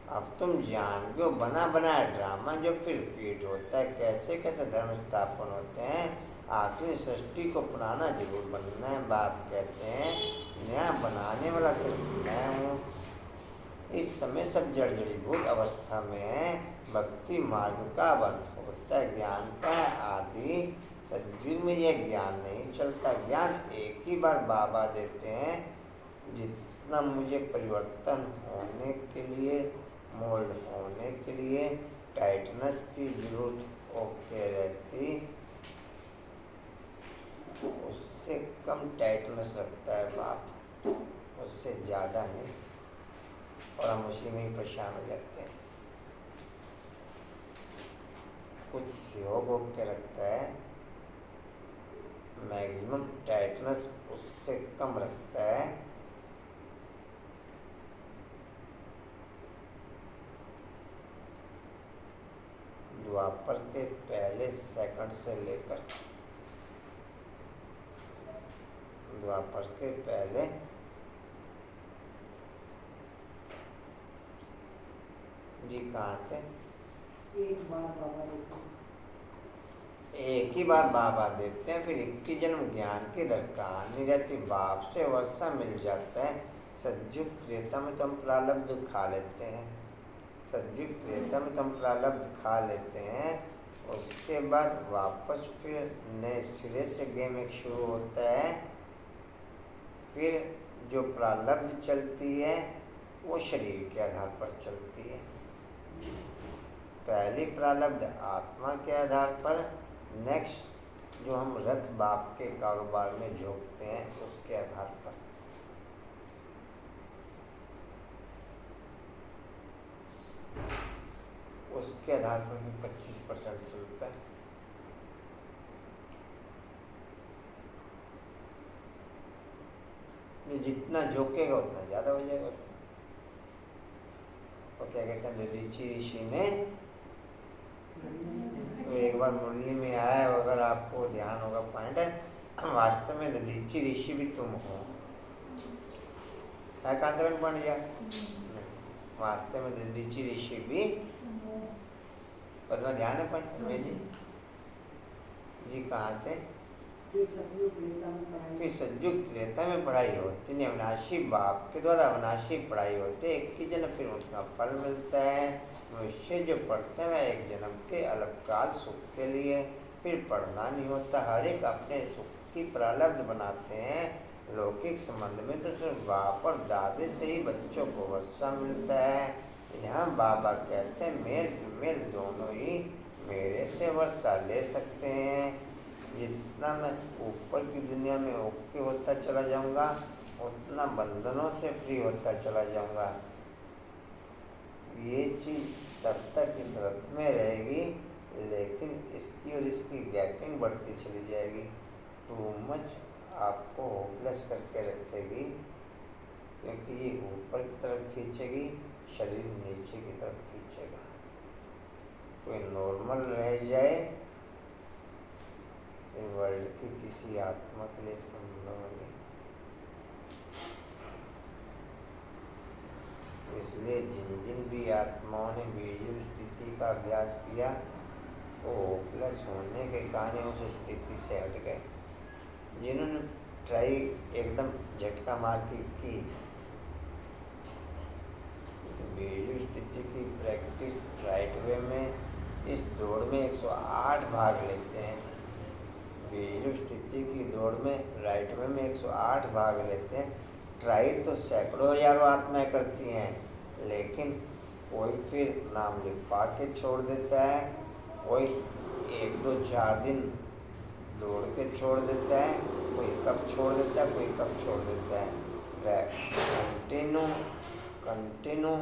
अब तुम जान गए हो, बना बनाया ड्रामा जो फिर रिपीट होता है। कैसे कैसे धर्म स्थापन होते हैं। आखिरी सृष्टि को पुराना जरूर बनना है। बाप कहते हैं नया बनाने वाला सिर्फ मैं हूँ। इस समय सब जर्जरीभूत अवस्था में है। भक्ति मार्ग का बंध होता है, ज्ञान का आदि। सतयुग में यह ज्ञान नहीं चलता। ज्ञान एक ही बार बाबा देते हैं। जितना मुझे परिवर्तन होने के लिए, मोल्ड होने के लिए टाइटनेस की जरूरत ओके रहती, उससे कम टाइटनेस रखता है बाप, उससे ज़्यादा नहीं। और हम उसी में ही परेशान हो जाते हैं। कुछ सहयोग होके रखता है, मैक्सिमम टाइटनेस उससे कम रखता है। द्वापर के पहले सेकंड से लेकर द्वापर के पहले जी कहाँ थे? एक बार बाबा देते हैं। एक ही बार बाबा देते हैं, फिर 21 जन्म ज्ञान की दरकार नहीं रहती। बाप से वर्षा मिल जाता है। सतयुग त्रेता में तो हम प्रारब्ध खा लेते हैं, सतयुग त्रेता में तो हम प्रारब्ध खा लेते हैं। उसके बाद वापस फिर नए सिरे से गेम एक शुरू होता है। फिर जो प्रारब्ध चलती है वो शरीर के आधार पर चलती है। पहली प्रारब्ध आत्मा के आधार पर, नेक्स्ट जो हम रथ बाप के कारोबार में झोंकते हैं उसके आधार पर। उसके आधार पर भी 25% चलता है। ये जितना झोंकेगा उतना ज़्यादा हो जाएगा उसका। और क्या कहते हैं, दधीचि ऋषि ने तो एक बार मुरली में आया, अगर आपको ध्यान होगा पॉइंट है, वास्तव में दधीचि ऋषि भी तुम हो। कांतवन पॉइंट गया, वास्तव में दधीचि ऋषि भी पद्मा ध्यान है पॉइंट में जी कहाँ थे? फिर सतयुग त्रेता में पढ़ाई। फिर सतयुग त्रेता में पढ़ाई होती नहीं, अविनाशी बाप के द्वारा अविनाशी पढ़ाई होती है, 21 जन्म फिर उनका फल मिलता है। मनुष्य जो पढ़ते हैं एक जन्म के अलगकाल सुख के लिए, फिर पढ़ना नहीं होता, हर एक अपने सुख की प्रारब्ध बनाते हैं। लौकिक संबंध में तो सिर्फ बाप और दादे से ही बच्चों को वर्षा मिलता है। यहाँ बाबा कहते हैं मेल फीमेल दोनों ही मेरे से वर्षा ले सकते हैं। जितना मैं ऊपर की दुनिया में ओके होता चला जाऊंगा, उतना बंधनों से फ्री होता चला जाऊंगा। ये चीज़ तब तक इस रथ में रहेगी, लेकिन इसकी और इसकी गैपिंग बढ़ती चली जाएगी। टू मच आपको होपलेस करके रखेगी, क्योंकि ये ऊपर की तरफ खींचेगी, शरीर नीचे की तरफ खींचेगा। कोई नॉर्मल रह जाए वर्ल्ड की किसी आत्मा के लिए संभव नहीं। इसलिए जिन जिन भी आत्माओं ने बीजू स्थिति का अभ्यास किया, वो होपलेस होने के कारण उस स्थिति से हट गए। जिन्होंने ट्राई एकदम झटका मार की तो बीजू स्थिति की प्रैक्टिस राइट वे में, इस दौड़ में 108 भाग लेते हैं। बीजू स्थिति की दौड़ में राइट वे में 108 भाग लेते हैं। ट्राई तो सैकड़ों हजारों आत्माएं करती हैं, लेकिन कोई फिर नाम लिखवा के छोड़ देता है, कोई 1, 2, 4 दिन दौड़ के छोड़ देता है, कोई कब छोड़ देता है, कोई कब छोड़ देता है। कंटिन्यू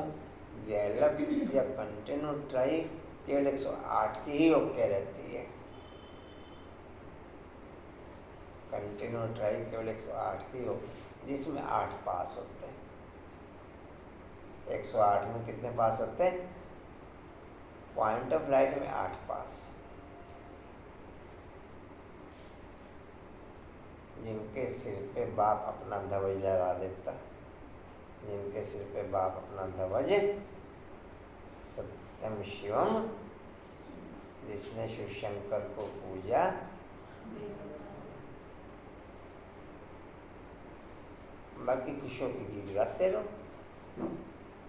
गैलप या कंटिन्यू ट्राई केवल 108 की ही ओके रहती है। कंटिन्यू ट्राई केवल 108 की ओके, जिसमें 8 पास होते हैं। 108 में कितने पास होते हैं? पॉइंट ऑफ लाइट में 8 पास। जिनके सिर पे बाप अपना ध्वज लहरा देता, जिनके सिर पे बाप अपना ध्वज सत्यम शिवम, जिसने शिव शंकर को पूजा, बाकी खुशियों के गीत गाते रहो।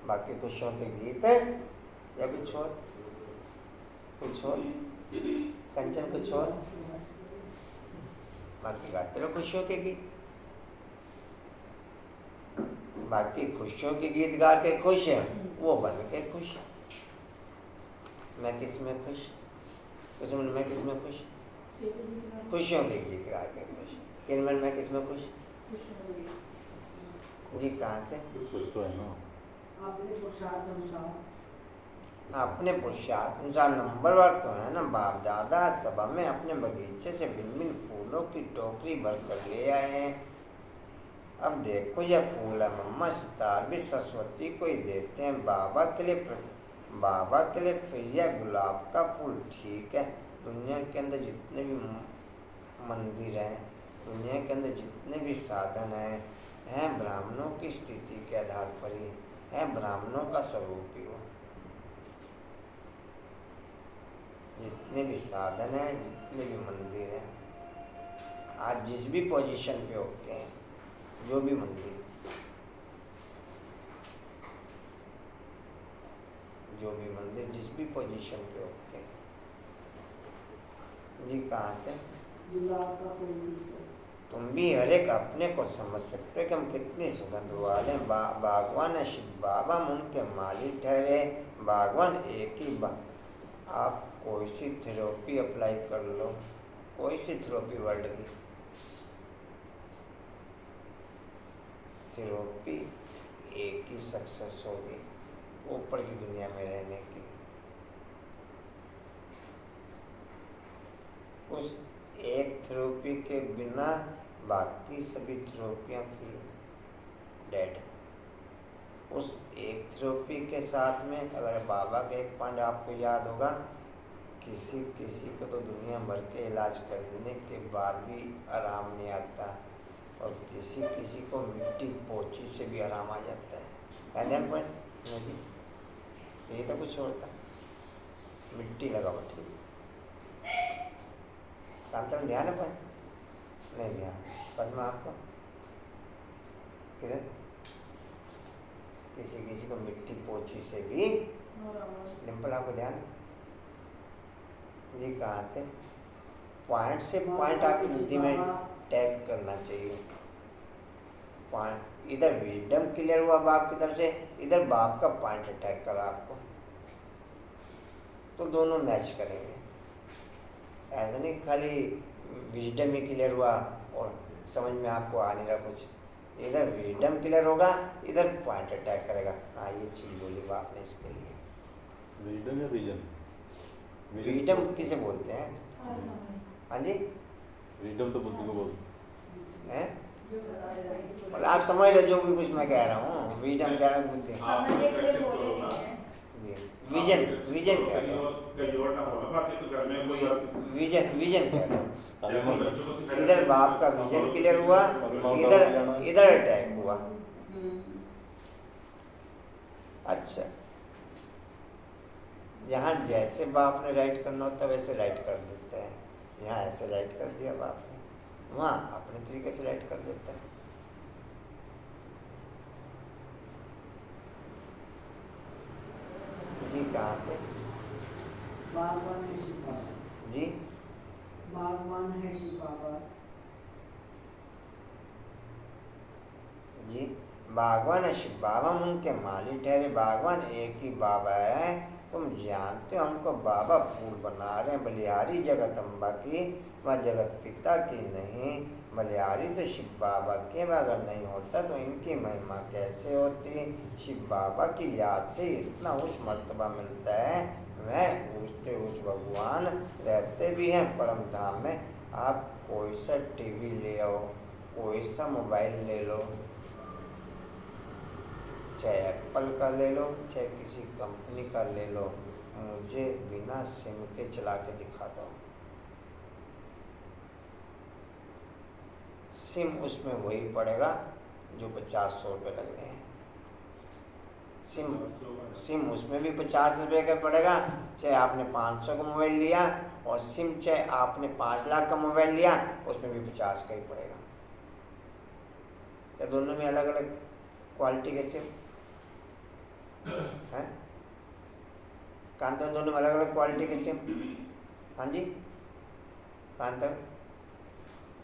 बाकी खुशियों के गीत है या कुछ और कंचन कुछ और, बाकी गाते रहो खुशियों के गीत। बाकी खुशियों के गीत गा के खुश है, वो बन के खुश। मैं किस में खुश? मैं किस में खुश? खुशियों के गीत गा के खुश। किनमें मैं किस में खुश? जी कहाँ थे? कुछ तो है ना, अपने पुरुषार्थ अनुसार, अपने पुरुषार्थ अनुसार नंबरवार तो है ना। बाप दादा सब में अपने बगीचे से भिन्न भिन्न फूलों की टोकरी भर कर ले आए हैं। अब देखो यह फूल है मम्मा सितार भी सरस्वती को ही देते हैं, बाबा के लिए फिर यह गुलाब का फूल ठीक है। दुनिया के अंदर जितने भी मंदिर हैं, दुनिया के अंदर जितने भी साधन हैं ब्राह्मणों की स्थिति के आधार पर ही है, ब्राह्मणों का स्वरूप ही हो। जितने भी साधन हैं, जितने भी मंदिर हैं, आज जिस भी पोजीशन पे होते हैं, जो भी मंदिर, जिस भी पोजीशन पे होते हैं, जी कहाँ थे? गुलाब का फूल भी तुम भी हर एक अपने को समझ सकते हो कि हम कितने सुगंध वाले हैं। बागवान है शिव बाबा, हम उनके माली ठहरे। बागवान एक ही आप कोई सी थेरेपी अप्लाई कर लो, कोई सी थेरेपी वर्ल्ड की थेरेपी एक ही सक्सेस होगी, ऊपर की दुनिया में रहने की। उस एक थेरेपी के बिना बाकी सभी थेरेपियाँ फिर डेड। उस एक थेरेपी के साथ में अगर बाबा का एक पॉइंट आपको याद होगा, किसी किसी को तो दुनिया भर के इलाज करने के बाद भी आराम नहीं आता, और किसी किसी को मिट्टी पोछी से भी आराम आ जाता है। ध्यान पॉइंट नहीं जी, ये तो कुछ होता, मिट्टी लगाओ ठीक, कांता में ध्यान है पॉइंट नहीं ध्यान। पद्मा आपको, किरण, किसी किसी को मिट्टी पोछी से भी, डिम्पल आपको ध्यान है जी? कहाँ थे पॉइंट से पॉइंट आपकी बुद्धि में टैग करना चाहिए। पॉइंट इधर विजडम क्लियर हुआ बाप की तरफ से, इधर बाप का पॉइंट अटैक करा आपको, तो दोनों मैच करेंगे। ऐसा नहीं खाली विजडम ही क्लियर हुआ और समझ में आपको आ नहीं रहा कुछ, इधर विजडम क्लियर होगा, इधर पॉइंट अटैक करेगा। हाँ ये चीज़ बोली बाप ने इसके लिए। विजडम या विजन? विजडम किसे बोलते हैं? हाँ जी, विजडम तो बुद्धि को बोलते हैं, और आप समझ रहे जो भी कुछ मैं कह रहा हूँ, विजडम कह रहा हूँ बुद्धि जी, विजन विजन कह रहा हूँ, विजन विजन कह रहा हूँ। इधर बाप का विजन क्लियर हुआ, इधर इधर अटैक हुआ। अच्छा, जहाँ जैसे बाप ने राइट करना होता वैसे राइट कर देता है। यहाँ ऐसे राइट कर दिया बाप ने, वहाँ अपने तरीके से राइट कर देता है। जी कहाँ थे बागवान है शिव बाबा जी? बागवान है शिव बाबा जी, बागवान शिव बाबा उनके मालिक ठहरे। बागवान एक ही बाबा है, तुम जानते हो हमको बाबा फूल बना रहे हैं। बलिहारी जगत अम्बा की, वह जगत पिता की नहीं। बलिहारी तो शिव बाबा के, अगर नहीं होता तो इनकी महिमा कैसे होती। शिव बाबा की याद से इतना उच्च मर्तबा मिलता है, वह ऊँचते उच्च भगवान रहते भी हैं परम धाम में। आप कोई सा टीवी ले आओ, कोई सा मोबाइल ले लो, चाहे एप्पल का ले लो चाहे किसी कंपनी का ले लो, मुझे बिना सिम के चला के दिखा दो। सिम उसमें वही पड़ेगा जो 50-100 रुपये लग रहे हैं। सिम उसमें भी 50 रुपये का पड़ेगा, चाहे आपने 500 का मोबाइल लिया, और सिम चाहे आपने 5 लाख का मोबाइल लिया, उसमें भी 50 का ही पड़ेगा। या दोनों में अलग अलग क्वालिटी के सिम हैं? कांता में दोनों में अलग अलग क्वालिटी के सिम। हाँ जी, कांता में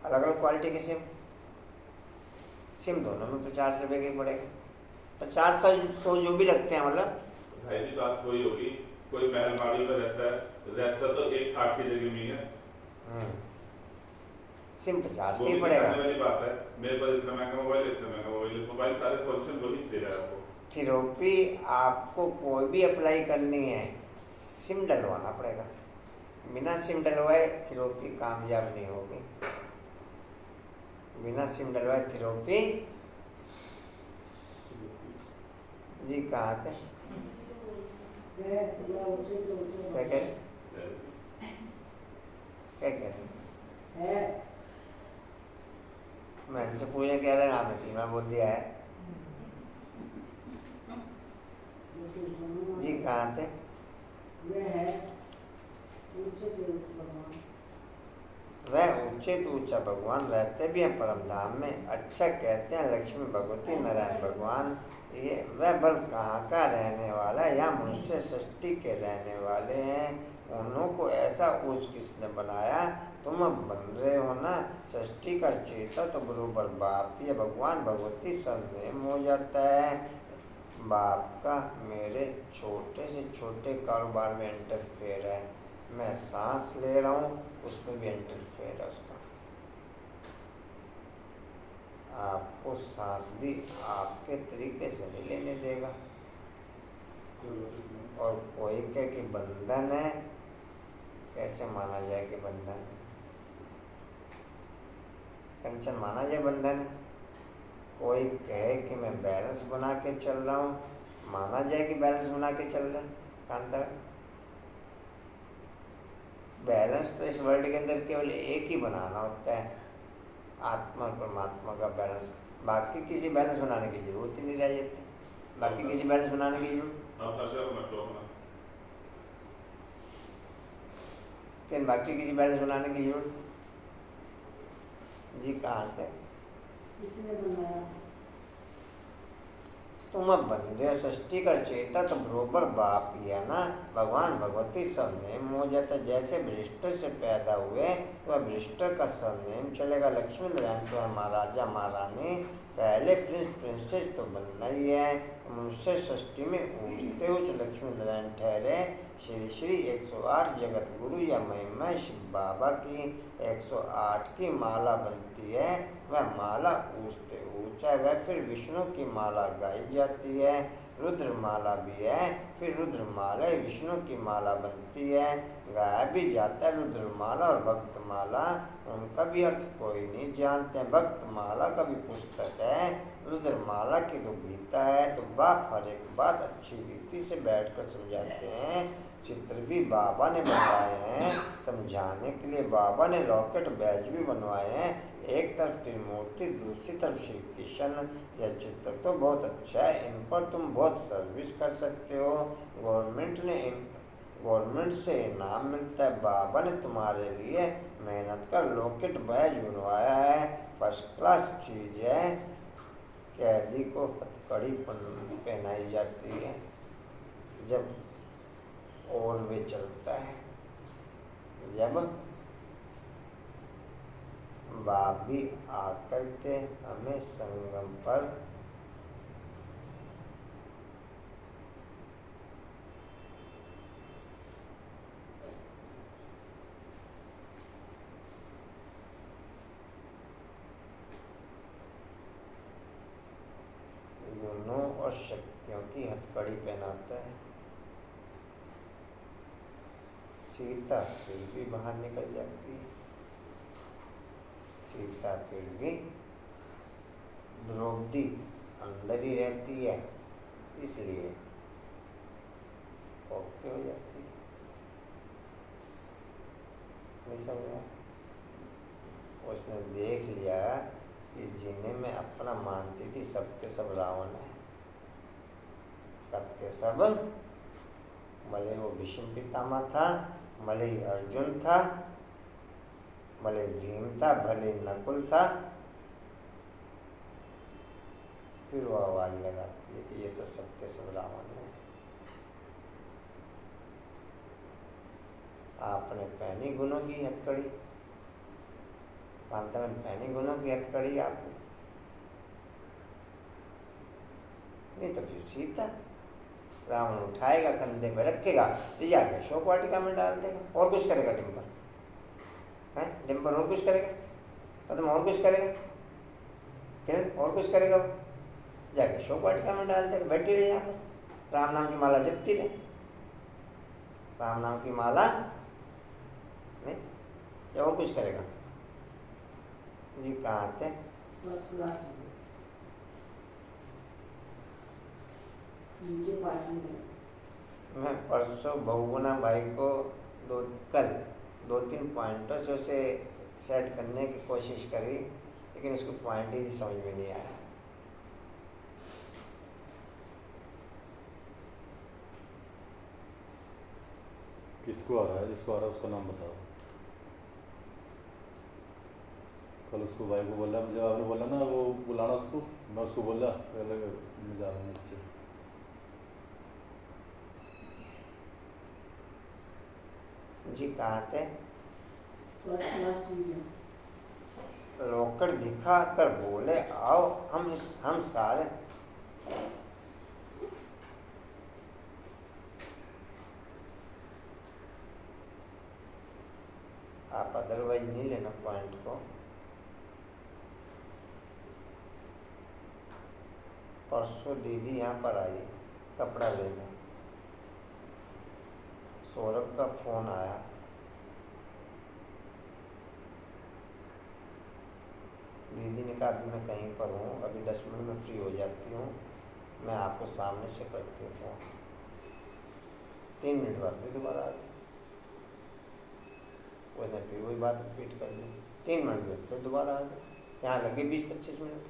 अलग अलग क्वालिटी के सिम दोनों में 50 रुपये के पड़ेगा। 50-100 जो भी लगते हैं, मतलब भाई जी बात वही होगी, कोई महलबाड़ी में रहता तो एक खाट की जगह में है। सिम 50 वो का ही भी पड़ेगा। दिखाने वाली बात है, मेरे पास इतना महंगा मोबाइल, मोबाइल सारे फंक्शन वही दे रहा है आपको। थेरेपी आपको कोई भी अप्लाई करनी है, सिम डलवाना पड़ेगा। बिना सिम डलवाए थेरेपी कामयाब नहीं होगी। बिना सिम डलवाए थेरेपी जी कहाँ थे? क्या कह रहे? क्या कह रहे? मैं इनसे पूछने कह रहे हैं, आपने तीन बोल दिया है जी। कहाँ थे? वह ऊंचे तो ऊंचा भगवान रहते भी हैं परम धाम में। अच्छा कहते हैं लक्ष्मी भगवती नारायण भगवान, ये वह बल कहाँ का रहने वाला है? या मनुष्य सृष्टि के रहने वाले हैं। उन्हों को ऐसा ऊंच किसने बनाया? तुम बन रहे हो ना। सृष्टि का चेता तो बरोबर बाप ही है। भगवान भगवती संदेह हो जाता है। बाप का मेरे छोटे से छोटे कारोबार में इंटरफेयर है। मैं सांस ले रहा हूँ, उसमें भी इंटरफेयर है उसका। आपको सांस भी आपके तरीके से नहीं लेने देगा। और कोई कहे कि बंधन है, कैसे माना जाए कि बंधन है? कंचन माना जाए बंधन है? कोई कहे कि मैं बैलेंस बना के चल रहा हूँ, माना जाए कि बैलेंस बना के चल रहा है? कांता, बैलेंस तो इस वर्ल्ड के अंदर केवल एक ही बनाना होता है, आत्मा और परमात्मा का बैलेंस। बाकी किसी बैलेंस बनाने की जरूरत ही नहीं रह जाती। बाकी किसी बैलेंस बनाने की जरूरत, आप हर्षा मत लो अपना। लेकिन बाकी किसी बैलेंस बनाने की जरूरत जी कहाँ थे? किसने बनाया? तुम बंदे सृष्टि कर चेता तो बरोबर बाप ही है ना। भगवान भगवती सरनेम हो जाता। जैसे वृष्टर से पैदा हुए तो वृष्टर का सरनेम चलेगा। लक्ष्मी नारायण तो है महाराजा महारानी, पहले प्रिंस प्रिंसेस तो बनना ही है। मनुष्य सृष्टि में ऊंचते उच्च लक्ष्मी नारायण ठहरे। श्री श्री 108 जगत गुरु या महिमा शिव बाबा की 108 की माला बनती है। वह माला ऊंचते ऊंचा वह फिर विष्णु की माला गाई जाती है। रुद्र माला भी है, फिर रुद्र माला विष्णु की माला बनती है। गाया भी जाता है रुद्र माला और भक्त माला, उनका भी अर्थ कोई नहीं जानते हैं। भक्त माला का भी पुस्तक है, रुद्र माला की तो गीता है। तो बाप हर एक बात अच्छी रीति से बैठकर समझाते हैं। चित्र भी बाबा ने बनवाए हैं समझाने के लिए। बाबा ने लॉकेट बैज भी बनवाए हैं, एक तरफ त्रिमूर्ति दूसरी तरफ श्री कृष्ण। यह चित्र तो बहुत अच्छा है, इन पर तुम बहुत सर्विस कर सकते हो। गवर्नमेंट से इनाम मिलता है। बाबा ने तुम्हारे लिए मेहनत का लॉकेट बैज बनवाया है, फर्स्ट क्लास चीज़ है। कैदी को हथकड़ी पहनाई जाती है जब और वे चलता है। जब बाप भी आकर के हमें संगम पर गुणों और शक्तियों की हथकड़ी पहनाता है। सीता फिर भी बाहर निकल जाती है। सीता फिर भी द्रौपदी अंदर ही रहती है, इसलिए ओके हो जाती है। नहीं समझा? उसने देख लिया कि जिन्हें मैं अपना मानती थी सबके सब रावण है, सबके सब। भले वो भीष्म पितामह था, भले ही अर्जुन था, भले भीम था, भले नकुल था, फिर वो आवाज लगाती है कि ये तो सबके सब रावण है। आपने पहनी गुणों की हथकड़ी, कांतावन पहनी गुणों की हथकड़ी आपने, नहीं तो फिर सीता रावण उठाएगा, कंधे पे रखेगा, ले जाके शोक वाटिका में डाल देगा। और कुछ करेगा डिम्पल? है डिम्पल और कुछ करेगा? पद्म और कुछ करेगा? किरण और कुछ करेगा? वो जाके शोक वाटिका में डाल देगा। बैठी रहे यहाँ पर, राम नाम की माला जपती रहे। राम नाम की माला नहीं, या और कुछ करेगा? जी कहाँ थे? मुझे पार्टी में मैं परसों बहुगुना भाई को कल 2-3 पॉइंटों से उसे सेट करने की कोशिश करी, लेकिन उसको पॉइंट ही समझ में नहीं आया। किसको आ रहा है? जिसको आ रहा है उसका नाम बताओ। कल उसको भाई को बोला, जब आपने बोला ना वो बुलाना उसको, मैं उसको बोला पहले मैं जा रहा हूँ नीचे। जी कहाँ थे? फर्स्ट क्लास चीज है। लॉकर दिखा कर बोले आओ हम सारे। आप अदरवाइज नहीं लेना पॉइंट को। परसों दीदी यहाँ पर आई कपड़ा लेने, सौरभ का फोन आया, दीदी ने कहा अभी मैं कहीं पर हूँ, अभी 10 मिनट में फ्री हो जाती हूँ, मैं आपको सामने से करती हूँ फ़ोन। 3 मिनट बाद फिर दोबारा आ गई, उसने फिर वही बात रिपीट कर दी। 3 मिनट में फिर दोबारा आ गई, यहाँ लगे 20-25 मिनट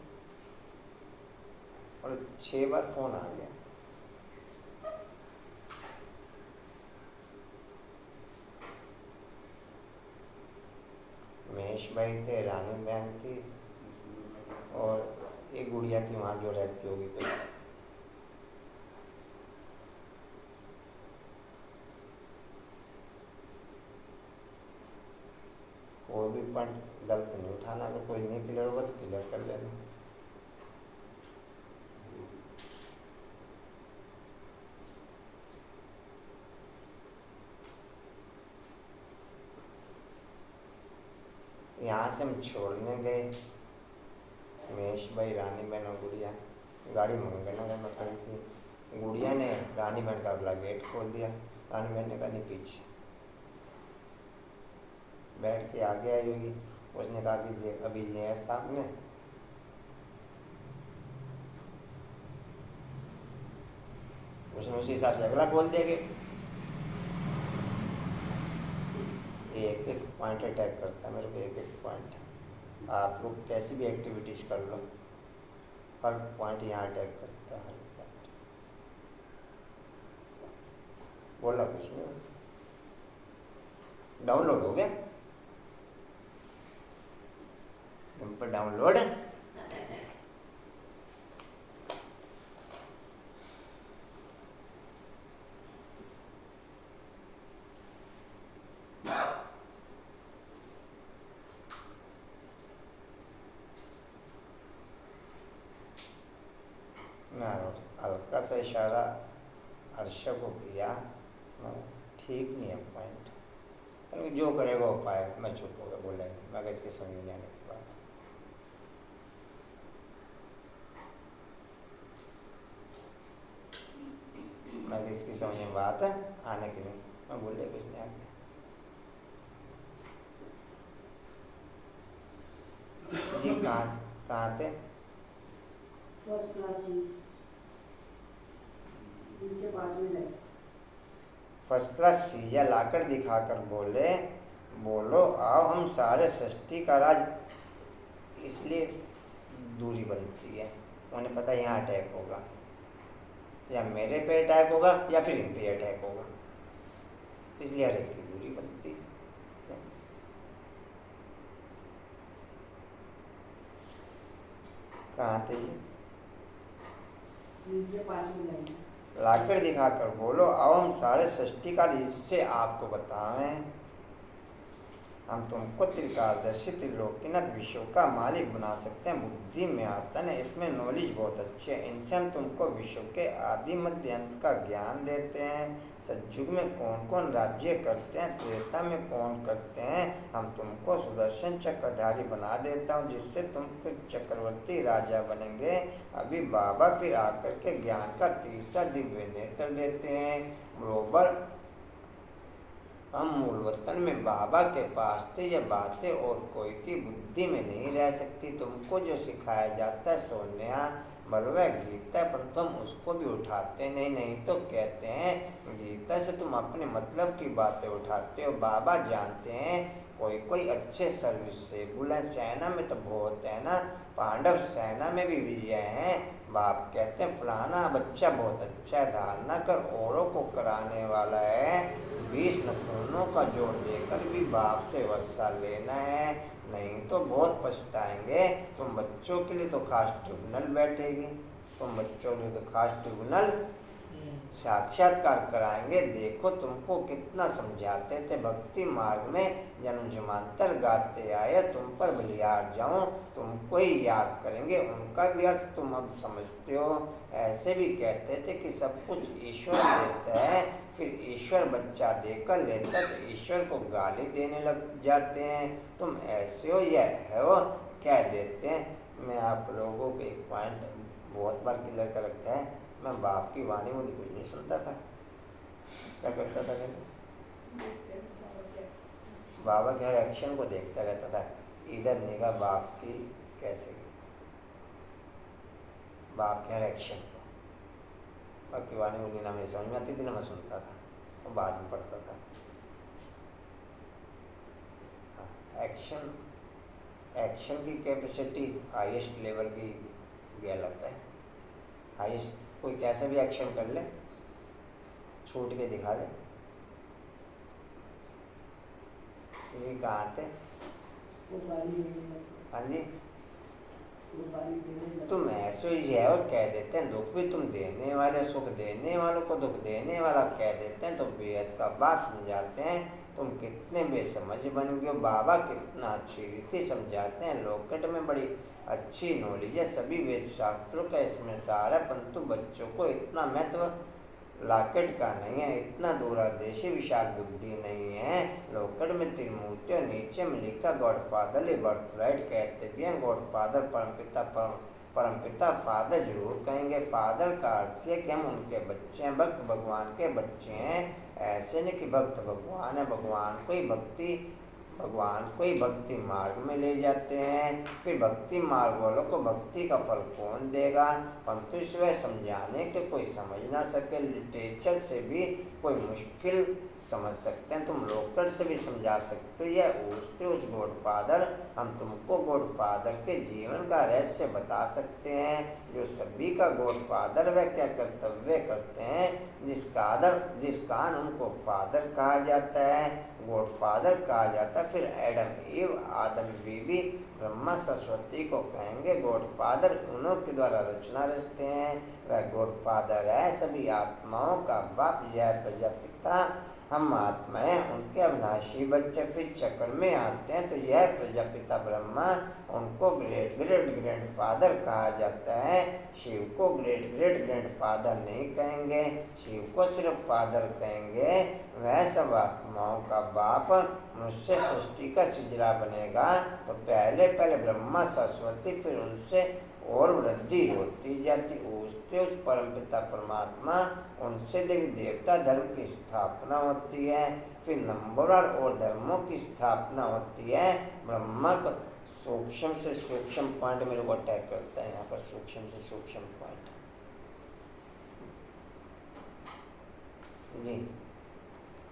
और 6 बार फ़ोन आ गया। महेश भाई थे, रानी बहन थी और एक गुड़िया थी वहाँ जो रहती होगी कोई। कोई भी पॉइंट गलत नहीं उठाना, अगर कोई नहीं क्लियर होगा तो क्लियर कर लेना। यहाँ से हम छोड़ने गए, महेश भाई, रानी बहन और गुड़िया, गाड़ी मंगनगर में खड़ी थी। गुड़िया ने रानी बहन का अगला गेट खोल दिया, रानी बहन ने कहा नहीं पीछे बैठ के आगे आई होगी। उसने कहा कि देख अभी ये है सामने, उसने उसी हिसाब से अगला खोल दिया गेट। एक एक पॉइंट अटैक करता है मेरे को, एक एक पॉइंट। आप लोग कैसी भी एक्टिविटीज़ कर लो, हर पॉइंट यहाँ अटैक करता है, हर पॉइंट। बोला कुछ नहीं, डाउनलोड हो गया तुम पर, डाउनलोड है। हल्का सा इशारा हर्षा को किया, ठीक नहीं है पॉइंट, लेकिन जो करेगा वो पाएगा। मैं चुप हो गया, बोला नहीं, मैं इसके समझ में आने की बात। मैं इसकी समझ में बात है आने की नहीं, मैं बोले कुछ नहीं आगे। जी कहाँ थे? फर्स्ट क्लास जी, नीचे 5 मिनट। फर्स्ट क्लास चीज़ें लाकर दिखाकर बोले, बोलो आओ हम सारे सृष्टि का राज, इसलिए दूरी बनती है। उन्हें पता है यहाँ अटैक होगा, या मेरे पे अटैक होगा या फिर इन पे अटैक होगा, इसलिए हर एक की दूरी बनती है। कहाँ थे ये? नीचे 5 मिनट। लाकर दिखाकर बोलो आओ हम सारे सृष्टि का, जिससे आपको बतावें हम तुमको त्रिकालदर्शी त्रिलोकीनाथ विश्व का मालिक बना सकते हैं। बुद्धि में आता है, इसमें नॉलेज बहुत अच्छी है। इनसे हम तुमको विश्व के आदि मध्य अंत का ज्ञान देते हैं। सतयुग में कौन कौन राज्य करते हैं, त्रेता में कौन करते हैं, हम तुमको सुदर्शन चक्रधारी बना देता हूँ, जिससे तुम फिर चक्रवर्ती राजा बनेंगे। अभी बाबा फिर आकर के ज्ञान का तीसरा दिव्य नेत्र देते हैं। बरोबर हम मूल वतन में बाबा के पास थे, ये बातें और कोई की बुद्धि में नहीं रह सकती। तुमको जो सिखाया जाता है सोनिया बलवा गीता, परंतु हम उसको भी उठाते नहीं तो कहते हैं गीता से तुम अपने मतलब की बातें उठाते हो। बाबा जानते हैं कोई अच्छे सर्विस से बुला, सेना में तो बहुत है ना, पांडव सेना में भी विजय हैं। बाप कहते हैं फलाना बच्चा बहुत अच्छा धारणा कर औरों को कराने वाला है। 20 नखूनों का जोड़ देकर भी बाप से वर्षा लेना है, नहीं तो बहुत पछताएंगे। तुम बच्चों के लिए तो खास ट्रिब्यूनल बैठेगी, तुम बच्चों के लिए तो खास ट्रिब्यूनल साक्षात्कार कराएंगे। देखो तुमको कितना समझाते थे, भक्ति मार्ग में जन्म जन्मांतर गाते आए, तुम पर बलिहार जाऊं तुमको ही याद करेंगे। उनका भी अर्थ तुम अब समझते हो। ऐसे भी कहते थे कि सब कुछ ईश्वर देता है, फिर ईश्वर बच्चा देकर लेता तो ईश्वर को गाली देने लग जाते हैं। तुम ऐसे हो या है हो कह देते हैं। मैं आप लोगों को एक पॉइंट बहुत बार क्लियर कर रखा है, मैं बाप की वाणी मुझे कुछ नहीं सुनता था। क्या करता था बाबा के हर एक्शन को देखता रहता था। इधर निगाह बाप की कैसे बाप के हर एक्शन को। बाकी वाणी मुझे ना मेरी समझ में आती थी ना मैं सुनता था, वो बाद में पढ़ता था। एक्शन की कैपेसिटी हाईएस्ट लेवल की गलत है। हाईएस्ट कोई कैसे भी एक्शन कर ले, छूट के दिखा दे। जी कहाँ थे? वो गाली देने लगे, हाँ जी, वो गाली देने लगे। तुम ऐसे ही है और कह देते हैं दुख भी तुम देने वाले, सुख देने वालों को दुख देने वाला कह देते हैं। तो बेहद का बात समझाते हैं, तुम कितने बेसमझ बन गए हो। बाबा कितना अच्छी रीति समझाते हैं, लोकेट में बड़ी अच्छी नॉलेज है, सभी वेद शास्त्रों का इसमें सारा, परंतु बच्चों को इतना महत्व लॉकेट का नहीं है, इतना दूरदर्शी विशाल बुद्धि नहीं है। लॉकेट में त्रिमूर्ति और नीचे में लिखा गॉड फादर बर्थराइट कहते भी हैं। गॉड फादर परमपिता फादर जरूर कहेंगे। फादर का अर्थ है कि हम उनके बच्चे हैं, भक्त भगवान के बच्चे हैं। ऐसे नहीं कि भक्त भगवान है, भगवान को ही भक्ति मार्ग में ले जाते हैं। फिर भक्ति मार्ग वालों को भक्ति का फल कौन देगा? परंतु इसमें समझाने के कोई समझ ना सके, लिटरेचर से भी कोई मुश्किल समझ सकते हैं, तुम लोकल से भी समझा सकते हो। या उस गॉड फादर, हम तुमको गॉड फादर के जीवन का रहस्य बता सकते हैं। जो सभी का गॉड फादर वह क्या कर्तव्य करते हैं, जिस कारण उनको फादर कहा जाता है, गॉड फादर कहा जाता है। फिर एडम ईव, आदम बीबी, ब्रह्मा सरस्वती को कहेंगे गॉड फादर। उन्हों के द्वारा रचना रचते हैं, वह गॉड फादर है सभी आत्माओं का बाप। यह प्रजापिता, हम आत्माएं उनके अविनाशी बच्चे। फिर चक्र में आते हैं तो यह प्रजापिता ब्रह्मा, उनको ग्रेट ग्रैंड फादर कहा जाता है। शिव को ग्रेट ग्रैंड फादर नहीं कहेंगे, शिव को सिर्फ फादर कहेंगे। वह सब आत्माओं का बाप। मनुष्य सृष्टि का सिजरा बनेगा तो पहले ब्रह्मा सरस्वती, फिर उनसे और वृद्धि होती जाती, उससे उस परमपिता परमात्मा, उनसे देवी देवता धर्म की स्थापना होती है। फिर नंबरवार और धर्मों की स्थापना होती है। ब्रह्मा को सूक्ष्म से सूक्ष्म पॉइंट मेरे को अटैक करता है यहाँ पर, सूक्ष्म से सूक्ष्म पॉइंट जी।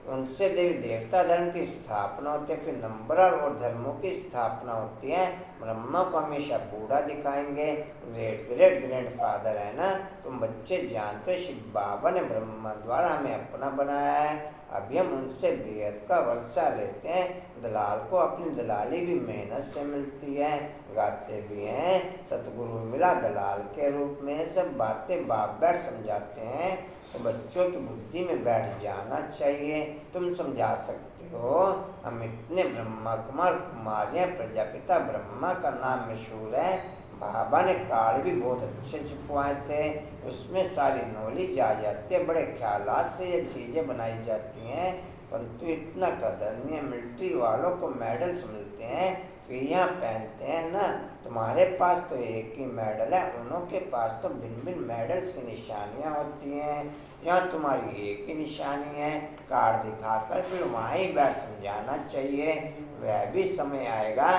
उनसे देवी देवता धर्म की स्थापना होती है। फिर नंबरवार और धर्मों की स्थापना होती है। ब्रह्मा को हमेशा बूढ़ा दिखाएंगे, ग्रेट ग्रैंड फादर है ना। तुम बच्चे जानते हो शिव बाबा ने ब्रह्मा द्वारा हमें अपना बनाया है। अभी हम उनसे बेहद का वर्षा लेते हैं। दलाल को अपनी दलाली भी मेहनत से मिलती है, गाते भी हैं सतगुरु मिला दलाल के रूप में। सब बातें बाप बैठ समझाते हैं तो बच्चों की बुद्धि में बैठ जाना चाहिए। तुम समझा सकते हो। हम इतने ब्रह्मा कुमार हैं, प्रजापिता ब्रह्मा का नाम मशहूर है। बाबा ने कार्ड भी बहुत अच्छे छपवाए थे, उसमें सारी नॉलेज आ जाती है। बड़े ख्यालात से ये चीज़ें बनाई जाती हैं, परंतु इतना कदर नहीं है। मिलिट्री वालों को मेडल्स मिलते हैं, फिर यहाँ पहनते हैं ना। तुम्हारे पास तो एक ही मेडल है, उन्हों के पास तो भिन्न भिन्न मेडल्स की निशानियाँ होती हैं। यहाँ तुम्हारी एक ही निशानी है, कार्ड दिखाकर फिर वहाँ ही बैठ समझाना चाहिए। वह भी समय आएगा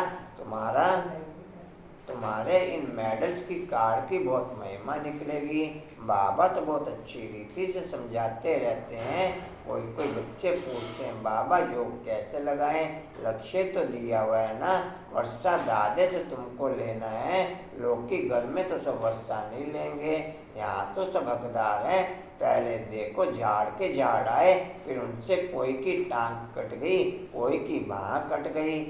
तुम्हारे इन मेडल्स की कार्ड की बहुत महिमा निकलेगी। बाबा तो बहुत अच्छी रीति से समझाते रहते हैं। कोई बच्चे पूछते हैं बाबा योग कैसे लगाएं? लक्ष्य तो दिया हुआ है ना, वर्षा दादे से तुमको लेना है। लोग के घर में तो सब वर्षा नहीं लेंगे, यहाँ तो सब हकदार हैं। पहले देखो झाड़ आए, फिर उनसे कोई की टांग कट गई, कोई की बाँह कट गई।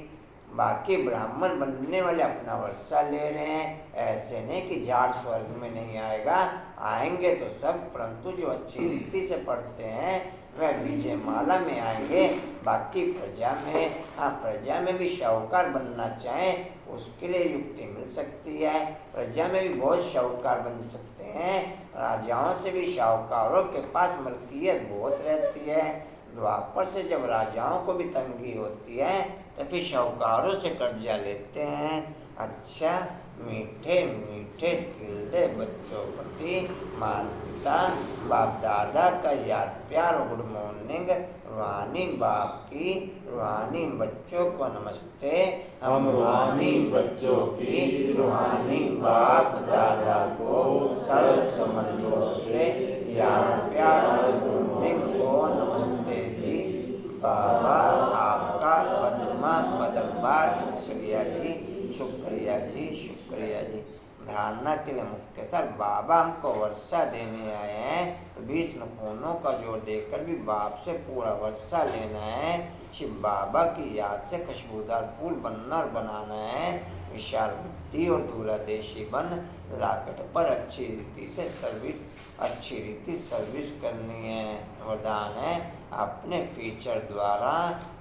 बाकी ब्राह्मण बनने वाले अपना वर्षा ले रहे हैं। ऐसे नहीं कि झाड़ स्वर्ग में नहीं आएगा, आएंगे तो सब, परंतु जो अच्छी रीति से पढ़ते हैं वह विजय माला में आएंगे। बाकी प्रजा में भी शाहूकार बनना चाहें उसके लिए युक्ति मिल सकती है। प्रजा में भी बहुत शाहूकार बन सकते हैं। राजाओं से भी शाहूकारों के पास मलकियत बहुत रहती है। द्वापर से जब राजाओं को भी तंगी होती है तो फिर शाहूकारों से कर्जा लेते हैं। अच्छा, मीठे मीठे खिलते बच्चों प्रति माता पिता बाप दादा का याद प्यार, गुड मॉर्निंग। रूहानी बाप की रूहानी बच्चों को नमस्ते। हम रूहानी बच्चों की रूहानी बाप दादा को सर्व संबंधों से याद प्यार और को नमस्ते जी। बाबा आपका पद्मा पदम्बार शुक्रिया जी, शुक्रिया जी, शुक्रिया जी। धारणा के लिए मुख्य सर बाबा हमको वर्षा देने आए हैं, तो 20 नखूनों का जोड़ देकर भी बाप से पूरा वर्षा लेना है। शिव बाबा की याद से खुशबूदार फूल बनना और बनाना है। विशाल बुद्धि और दूरदेशी बन राकेट पर अच्छी रीति सर्विस करनी है। वरदान है अपने फीचर द्वारा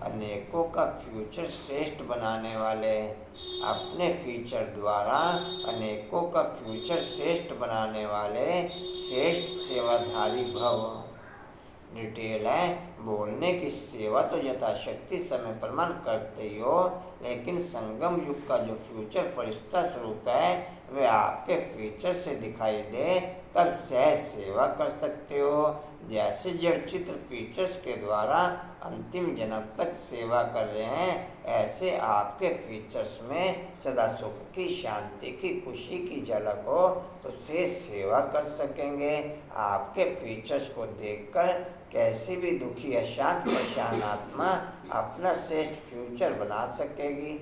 अनेकों का फ्यूचर श्रेष्ठ बनाने वाले। अपने फीचर द्वारा अनेकों का फ्यूचर श्रेष्ठ बनाने वाले श्रेष्ठ सेवाधारी भव। डिटेल है बोलने की सेवा तो यथाशक्ति समय प्रमाण करते ही हो, लेकिन संगम युग का जो फ्यूचर फरिश्ता स्वरूप है वे आपके फीचर से दिखाई दे तब सहज सेवा कर सकते हो। जैसे जड़ चित्र फीचर्स के द्वारा अंतिम जन्म तक सेवा कर रहे हैं, ऐसे आपके फीचर्स में सदा सुख की, शांति की, खुशी की झलक हो तो शेष सेवा कर सकेंगे। आपके फीचर्स को देखकर कैसी भी दुखी अशांत परेशान आत्मा अपना श्रेष्ठ फ्यूचर बना सकेगी,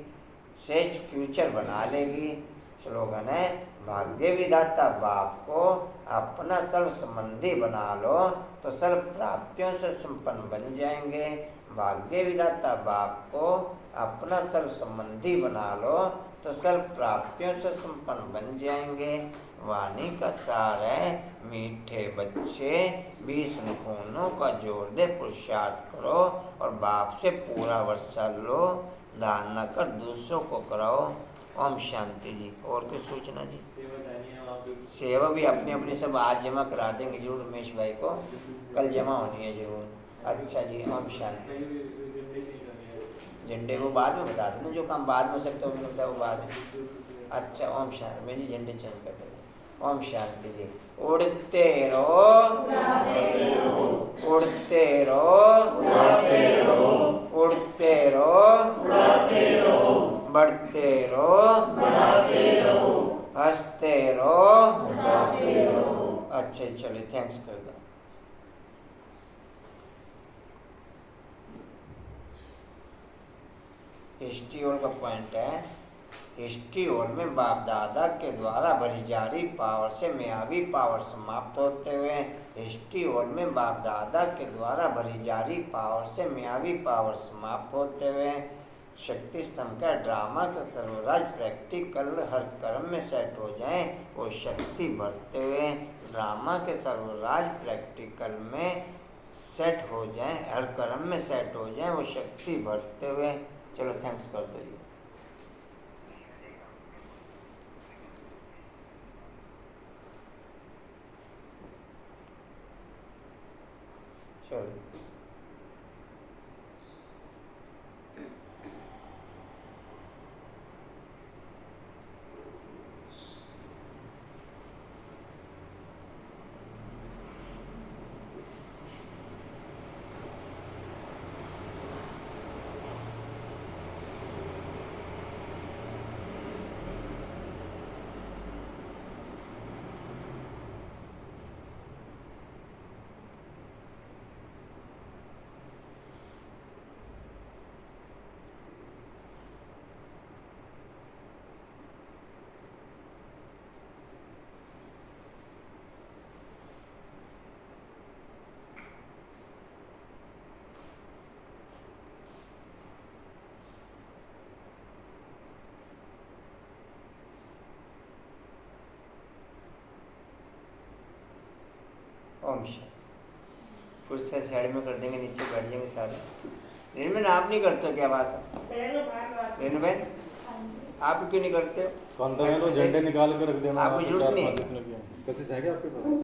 श्रेष्ठ फ्यूचर बना लेगी। स्लोगन है भाग्य विधाता बाप को अपना सर्व संबंधी बना लो तो सर्व प्राप्तियों से संपन्न बन जाएंगे। भाग्य विधाता बाप को अपना सर्व संबंधी बना लो तो सर्व प्राप्तियों से संपन्न बन जाएंगे। वाणी का सार है मीठे बच्चे 20 नखूनों का जोड़ दे पुरुषार्थ करो और बाप से पूरा वर्षा लो, दान न कर दूसरों को कराओ। ओम शांति जी। और कोई सूचना जी? सेवा भी अपनी अपनी सब आज जमा करा देंगे जरूर, रमेश भाई को कल जमा होनी है जरूर। अच्छा जी, ओम शांति। झंडे वो बाद में बता देना, जो काम बाद में हो सकता है वो बाद में। अच्छा ओम शांति। मैं जी झंडे चेंज कर देंगे। ओम शांति जी। उड़ते रहो, उड़ते रहो, उड़ते रहो, बढ़ते रहो, हंसते रहो। अच्छा चलिए, थैंक्स कर दो। हिस्ट्री हॉल का पॉइंट है, हिस्ट्री हॉल में बाप दादा के द्वारा भरी जा रही पावर से मायावी पावर समाप्त होते हुए, हिस्ट्री हॉल में बाप दादा के द्वारा भरी जा रही पावर से मायावी पावर समाप्त होते हुए शक्ति स्तंभ का ड्रामा का सर्वराज प्रैक्टिकल हर कर्म में सेट हो जाए वो शक्ति बढ़ते हुए, ड्रामा के सर्वराज प्रैक्टिकल में सेट हो जाए, हर कर्म में सेट हो जाए वो शक्ति बढ़ते हुए। चलो थैंक्स कर दो। चलो ओम शांति। कुर्सी साइड में कर देंगे, नीचे बैठ जाएंगे सारे। रेणु बहन आप नहीं करते हो क्या बात है? रेणु बहन आप क्यों नहीं करते हो? तो झंडे निकाल कर रख देना। आपको जरूरत नहीं है। कैसे है आपके पास?